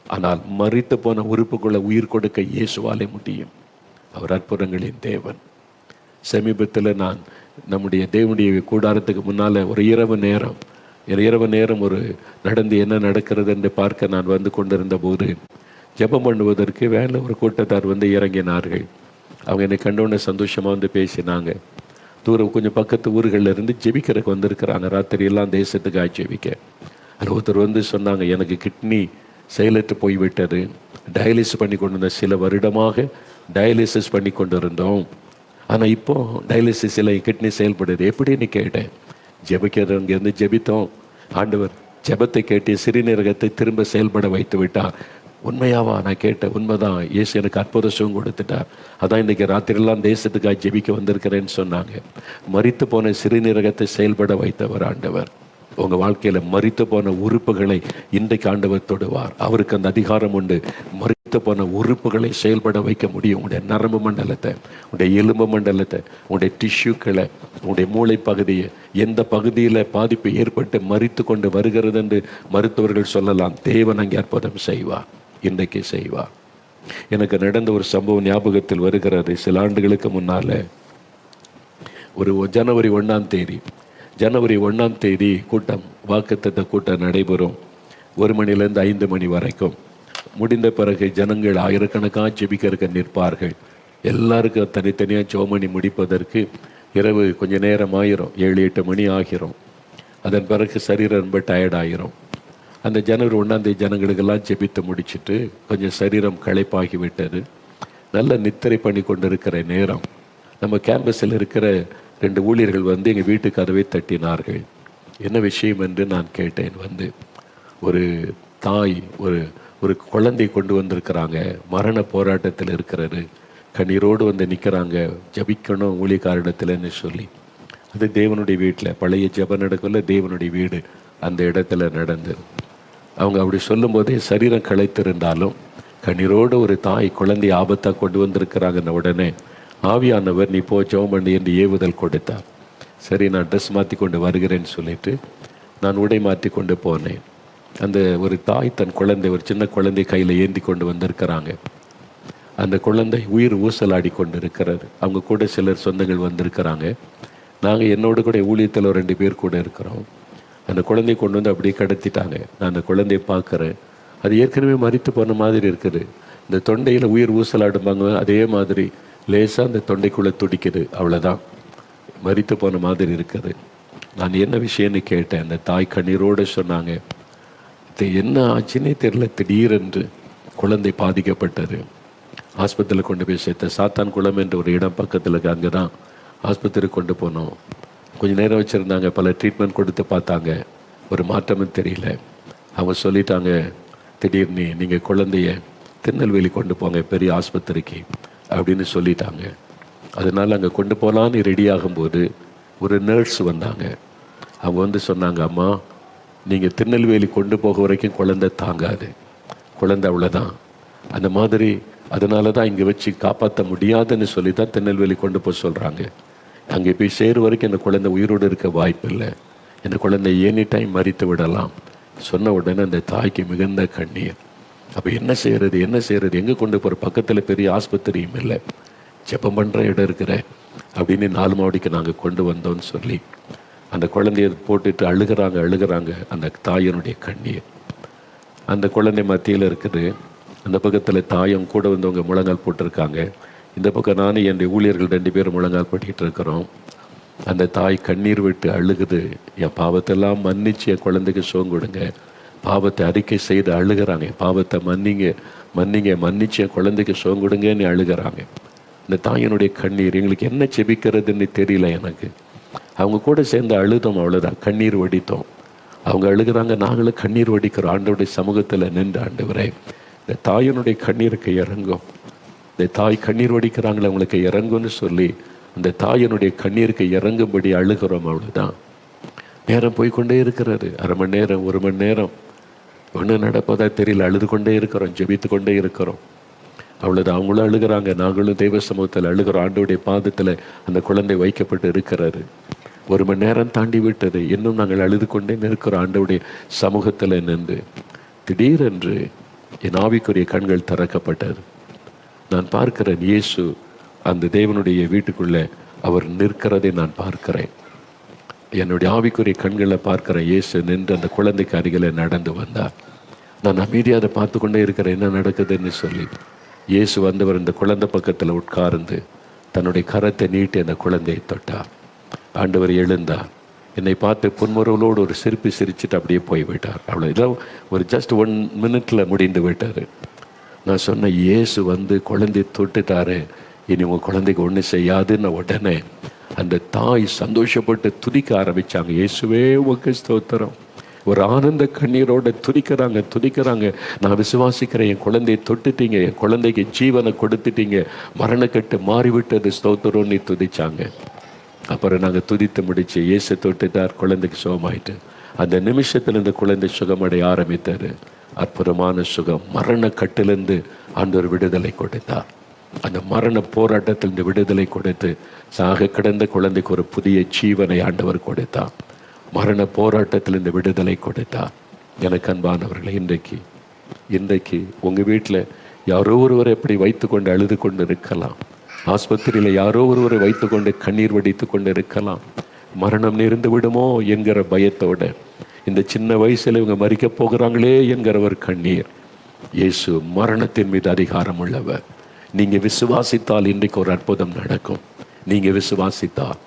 ஆனால் மரித்து போன உறுப்புக்குள்ள உயிர் கொடுக்க இயேசுவாலே முடியும். அவர் அற்புதங்களின் தேவன். சமீபத்தில் நான் நம்முடைய தேவனுடைய கூடாரத்துக்கு முன்னால் ஒரு இரவு நேரம் ஒரு நடந்து என்ன நடக்கிறது என்று பார்க்க நான் வந்து கொண்டிருந்த போது ஜெபம் பண்ணுவதற்கு வேலை ஒரு கூட்டத்தார் வந்து இறங்கினார்கள். அவங்க என்னை கண்டோன்னு சந்தோஷமாக வந்து பேசினாங்க. தூரம் கொஞ்சம் பக்கத்து ஊர்களில் இருந்து ஜெபிக்கிறதுக்கு வந்திருக்கிறாங்க. ராத்திரி எல்லாம் தேசத்துக்காக ஜெபிக்க. அதில் ஒருத்தர் வந்து சொன்னாங்க, எனக்கு கிட்னி செயலற்று போய்விட்டது, டயாலிசிஸ் பண்ணி கொண்டு இருந்த சில வருடமாக டயாலிசிஸ் பண்ணி கொண்டு இருந்தோம். ஆனால் இப்போ டயாலிசிஸ் இல்லை, கிட்னி செயல்படுது எப்படின்னு கேட்டேன். ஜெபிக்கிறவங்க இருந்து ஜெபித்தோம். ஆண்டவர் ஜெபத்தை கேட்டு சிறுநீரகத்தை திரும்ப செயல்பட வைத்து விட்டார். உண்மையாவா? நான் கேட்டேன். உண்மைதான், இயேசு எனக்கு அற்புத சுகம் கொடுத்துட்டார். அதான் இன்றைக்கி ராத்திரிலாம் தேசத்துக்காக ஜெபிக்க வந்திருக்கிறேன்னு சொன்னாங்க. மரித்து போன சிறுநீரகத்தை செயல்பட வைத்தவர் ஆண்டவர். உங்கள் வாழ்க்கையில் மரித்து போன உறுப்புகளை இன்றைக்கு ஆண்டவர் தொடுவார். அவருக்கு அந்த அதிகாரம் உண்டு. மரித்து போன உறுப்புகளை செயல்பட வைக்க முடியும். உங்களுடைய நரம்பு மண்டலத்தை, உங்களுடைய எலும்பு மண்டலத்தை, உங்களுடைய டிஷ்யூக்களை, உங்களுடைய மூளை பகுதியை, எந்த பகுதியில் பாதிப்பு ஏற்பட்டு மரித்து கொண்டு வருகிறது என்று மருத்துவர்கள் சொல்லலாம். தேவன் அங்கே அற்புதம் செய்வார், இன்றைக்கு செய்வார். எனக்கு நடந்த ஒரு சம்பவம் ஞாபகத்தில் வருகிறது. சில ஆண்டுகளுக்கு முன்னால் ஒரு ஜனவரி 1 கூட்டம், வாக்குத்தத்த கூட்டம் நடைபெறும். 1 மணிலேருந்து 5 மணி வரைக்கும். முடிந்த பிறகு ஜனங்கள் ஆயிரக்கணக்காக ஜெபிக்கிறதுக்கு நிற்பார்கள். எல்லாருக்கும் தனித்தனியாக ஜெபமணி முடிப்பதற்கு இரவு கொஞ்சம் நேரம் ஆயிரும், 7-8 மணி ஆகிரும். அதன் பிறகு சரீரம் ரொம்ப டயர்டாயிரும். அந்த ஜனவரி 1 ஜனங்களுக்கெல்லாம் ஜெபித்து முடிச்சுட்டு கொஞ்சம் சரீரம் களைப்பாகி விட்டது. நல்ல நித்திரை பண்ணி கொண்டிருக்கிற நேரம் நம்ம கேம்பஸில் இருக்கிற 2 ஊழியர்கள் வந்து எங்கள் வீட்டு கதவை தட்டினார்கள். என்ன விஷயம் என்று நான் கேட்டேன். வந்து ஒரு தாய் ஒரு குழந்தை கொண்டு வந்திருக்கிறாங்க, மரண போராட்டத்தில் இருக்கிறது, கண்ணீரோடு வந்து நிற்கிறாங்க, ஜபிக்கணும் ஊழியக்காரிடத்துலன்னு சொல்லி. அது தேவனுடைய வீட்டில் பழைய ஜெபம் நடக்கல, தேவனுடைய வீடு அந்த இடத்துல நடந்தது. அவங்க அப்படி சொல்லும்போதே சரீரம் களைத்திருந்தாலும் கண்ணீரோடு ஒரு தாய் குழந்தை ஆபத்தாக கொண்டு வந்திருக்கிறாங்கன்ன உடனே ஆவியானவர் நீ போ ஜெபம் பண்ணி என்று ஏவுதல் கொடுத்தார். சரி, நான் ட்ரெஸ் மாற்றி கொண்டு வருகிறேன்னு சொல்லிட்டு நான் உடை மாற்றி கொண்டு போனேன். அந்த ஒரு தாய் தன் குழந்தை, ஒரு சின்ன குழந்தை கையில் ஏந்தி கொண்டு வந்திருக்கிறாங்க. அந்த குழந்தை உயிர் ஊசலாடி கொண்டு இருக்கிறது. அவங்க கூட சிலர் சொந்தங்கள் வந்திருக்கிறாங்க. நாங்கள் என்னோட கூட ஊழியத்தில் 2 பேர் கூட இருக்கிறோம். அந்த குழந்தையை கொண்டு வந்து அப்படியே கடத்திட்டாங்க. நான் அந்த குழந்தையை பார்க்குறேன். அது ஏற்கனவே மரித்து போன மாதிரி இருக்குது. இந்த தொண்டையில் உயிர் ஊசலாடும்பாங்க, அதே மாதிரி லேசாக அந்த தொண்டைக்குள்ளே துடிக்குது. அவ்வளோதான், மரித்து போன மாதிரி இருக்குது. நான் என்ன விஷயம்னு கேட்டேன். அந்த தாய் கண்ணீரோடு சொன்னாங்க, என்ன ஆச்சுன்னே தெரியல, திடீரென்று குழந்தை பாதிக்கப்பட்டது. ஆஸ்பத்திரியில் கொண்டு போய் சேர்த்த சாத்தான் குளம் என்ற ஒரு இடம் பக்கத்தில் இருக்கு. அங்கே தான் ஆஸ்பத்திரிக்கு கொண்டு போனோம். கொஞ்சம் நேரம் வச்சுருந்தாங்க, பல ட்ரீட்மெண்ட் கொடுத்து பார்த்தாங்க, ஒரு மாற்றமும் தெரியல. அவங்க சொல்லிட்டாங்க, திடீர்னு நீங்கள் குழந்தைய திருநெல்வேலி கொண்டு போங்க பெரிய ஆஸ்பத்திரிக்கு அப்படின்னு சொல்லிட்டாங்க. அதனால் அங்கே கொண்டு போகலான்னு ரெடி ஆகும்போது ஒரு நர்ஸ் வந்தாங்க. அவங்க வந்து சொன்னாங்க, அம்மா நீங்கள் திருநெல்வேலி கொண்டு போக வரைக்கும் குழந்தை தாங்காது, குழந்தை அவ்வளோதான், அந்த மாதிரி அதனால தான் இங்கே வச்சு காப்பாற்ற முடியாதுன்னு சொல்லி தான் திருநெல்வேலி கொண்டு போக சொல்கிறாங்க. அங்கே போய் சேரு வரைக்கும் அந்த குழந்தை உயிரோடு இருக்க வாய்ப்பு இல்லை, இந்த குழந்தை எனி டைம் மறித்து விடலாம் சொன்ன உடனே அந்த தாய்க்கு மிகுந்த கண்ணீர். அப்போ என்ன செய்கிறது, எங்கே கொண்டு போகிற, பக்கத்தில் பெரிய ஆஸ்பத்திரியும் இல்லை, ஜெபம் பண்ணுற இடம் இருக்கிற அப்படின்னு 4 மாவடிக்கு நாங்கள் கொண்டு வந்தோம்னு சொல்லி அந்த குழந்தைய போட்டுட்டு அழுகிறாங்க. அந்த தாயினுடைய கண்ணீர் அந்த குழந்தை மத்தியில் இருக்குது. அந்த பக்கத்தில் தாயும் கூட வந்தவங்க முழங்கால் போட்டிருக்காங்க. இந்த பக்கம் நானும் என்னுடைய ஊழியர்கள் 2 பேரும் முழங்கால் போட்டிகிட்டு இருக்கிறோம். அந்த தாய் கண்ணீர் விட்டு அழுகுது, என் பாவத்தெல்லாம் மன்னிச்சு என் குழந்தைக்கு சுகம் கொடுங்க, பாவத்தை அறிக்கை செய்து அழுகிறாங்க, பாவத்தை மன்னிச்சு என் குழந்தைக்கு சுகம் கொடுங்கன்னு அழுகிறாங்க. இந்த தாயினுடைய கண்ணீர் எங்களுக்கு என்ன செபிக்கிறதுன்னு தெரியல எனக்கு. அவங்க கூட சேர்ந்து அழுதோம், அவ்வளோதான், கண்ணீர் வடித்தோம். அவங்க அழுகிறாங்க, நாங்களும் கண்ணீர் வடிக்கிறோம். ஆண்டவருடைய சமூகத்தில் நின்று, ஆண்டவரே இந்த தாயினுடைய கண்ணீருக்கு இறங்கும், இந்த தாய் கண்ணீர் வடிக்கிறாங்களே அவங்களுக்கு இறங்கும்னு சொல்லி அந்த தாயினுடைய கண்ணீருக்கு இறங்கும்படி அழுகிறோம். அவ்வளோதான். நேரம் போய்கொண்டே இருக்கிறது. 1/2 மணி நேரம், 1 மணி நேரம், ஒன்றும் நடப்பதா தெரியல. அழுது கொண்டே இருக்கிறோம், ஜெபித்து கொண்டே இருக்கிறோம். அவ்வளோதான். அவங்களும் அழுகிறாங்க, நாங்களும் தெய்வ சமூகத்தில் அழுகிறோம். ஆண்டவருடைய பாதத்தில் அந்த குழந்தை வைக்கப்பட்டு இருக்கிறாரு. 1 மணி நேரம் தாண்டி விட்டது, இன்னும் நாங்கள் அழுது கொண்டே இருக்கிறோம் ஆண்டவருடைய சமூகத்தில் நின்று. திடீரென்று என் ஆவிக்குரிய கண்கள் திறக்கப்பட்டது. நான் பார்க்கிறேன், இயேசு அந்த தேவனுடைய வீட்டுக்குள்ளே அவர் நிற்கிறதை நான் பார்க்கிறேன். என்னுடைய ஆவிக்குரிய கண்களை பார்க்கிறேன். இயேசு நின்று அந்த குழந்தைக்கு அருகில் நடந்து வந்தார். நான் அமைதியாக அதை பார்த்து கொண்டே இருக்கிறேன், என்ன நடக்குதுன்னு சொல்லி. இயேசு வந்தவர் இந்த குழந்தை பக்கத்தில் உட்கார்ந்து தன்னுடைய கரத்தை நீட்டி அந்த குழந்தையை தொட்டார். ஆண்டவர் எழுந்தார், என்னை பார்த்து புன்முறுவலோடு ஒரு சிரிச்சிட்டு அப்படியே போய்விட்டார். அவ்வளோ, இதெல்லாம் ஒரு ஜஸ்ட் 1 மினிட்டில் முடிந்து விட்டார். நான் சொன்ன, இயேசு வந்து குழந்தையை தொட்டுட்டாரு, இனி உங்கள் குழந்தைக்கு ஒன்றும் செய்யாதுன்னு உடனே அந்த தாய் சந்தோஷப்பட்டு துதிக்க ஆரம்பித்தாங்க. இயேசுவே உமக்கு ஸ்தோத்திரம். ஒரு ஆனந்த கண்ணீரோட துதிக்கிறாங்க. நான் விசுவாசிக்கிறேன், என் குழந்தையை தொட்டுட்டீங்க, என் குழந்தைக்கு ஜீவனை கொடுத்துட்டீங்க, மரணக்கட்டு மாறிவிட்டது, ஸ்தோத்திரம்னு துதிச்சாங்க. அப்புறம் நாங்கள் துதித்து முடிச்சு இயேசு தொட்டுட்டார், குழந்தைக்கு சுகமாயிட்டு. அந்த நிமிஷத்தில் இந்த குழந்தை சுகமடைய ஆரம்பித்தார். அற்புதமான சுகம். மரண கட்டிலிருந்து ஆண்டவர் விடுதலை கொடுத்தார். அந்த மரண போராட்டத்தில் இந்த விடுதலை கொடுத்து சாக கிடந்த குழந்தைக்கு ஒரு புதிய ஜீவனை ஆண்டவர் கொடுத்தார். மரண போராட்டத்தில் இந்த விடுதலை கொடுத்தார். எனக்கு அன்பானவர்களை, இன்றைக்கு உங்கள் வீட்டில் யாரோ ஒருவரை எப்படி வைத்து கொண்டு அழுது கொண்டு இருக்கலாம். ஆஸ்பத்திரியில் யாரோ ஒருவரை வைத்து கொண்டு கண்ணீர் வடித்து கொண்டு இருக்கலாம். மரணம் நேர்ந்து விடுமோ என்கிற பயத்தோட, இந்த சின்ன வயசில் இவங்க மறிக்க போகிறாங்களே என்கிற ஒரு கண்ணீர். இயேசு மரணத்தின் மீது அதிகாரம் உள்ளவர். நீங்கள் விசுவாசித்தால் இன்றைக்கு ஒரு அற்புதம் நடக்கும். நீங்கள் விசுவாசித்தால்,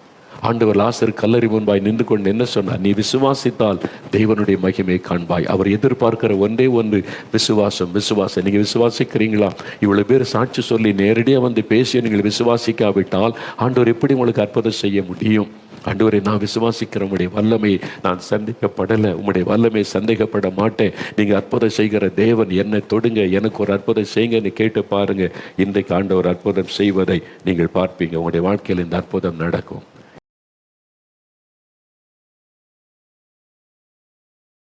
ஆண்டவர் லாசர் கல்லறை முன்பாய் நின்று கொண்டு என்ன சொன்னார்? நீ விசுவாசித்தால் தேவனுடைய மகிமை காண்பாய். அவர் எதிர்பார்க்கிற ஒன்றே ஒன்று விசுவாசம். நீங்கள் விசுவாசிக்கிறீங்களா? இவ்வளவு பேர் சாட்சி சொல்லி நேரடியாக வந்து பேசி நீங்கள் விசுவாசிக்காவிட்டால் ஆண்டவர் எப்படி உங்களுக்கு அற்புதம் செய்ய முடியும்? ஆண்டவரே, நான் விசுவாசிக்கிற உம்முடைய வல்லமை நான் சந்தேகப்படலை, உம்முடைய வல்லமை சந்தேகப்பட மாட்டேன். நீங்கள் அற்புதம் செய்கிற தேவன், என்னை தொடுங்க, எனக்கு ஒரு அற்புதம் செய்யுங்கன்னு கேட்டு பாருங்க. இன்றைக்கு ஆண்டவர் அற்புதம் செய்வதை நீங்கள் பார்ப்பீங்க. உங்களுடைய வாழ்க்கையில் இந்த அற்புதம் நடக்கும்.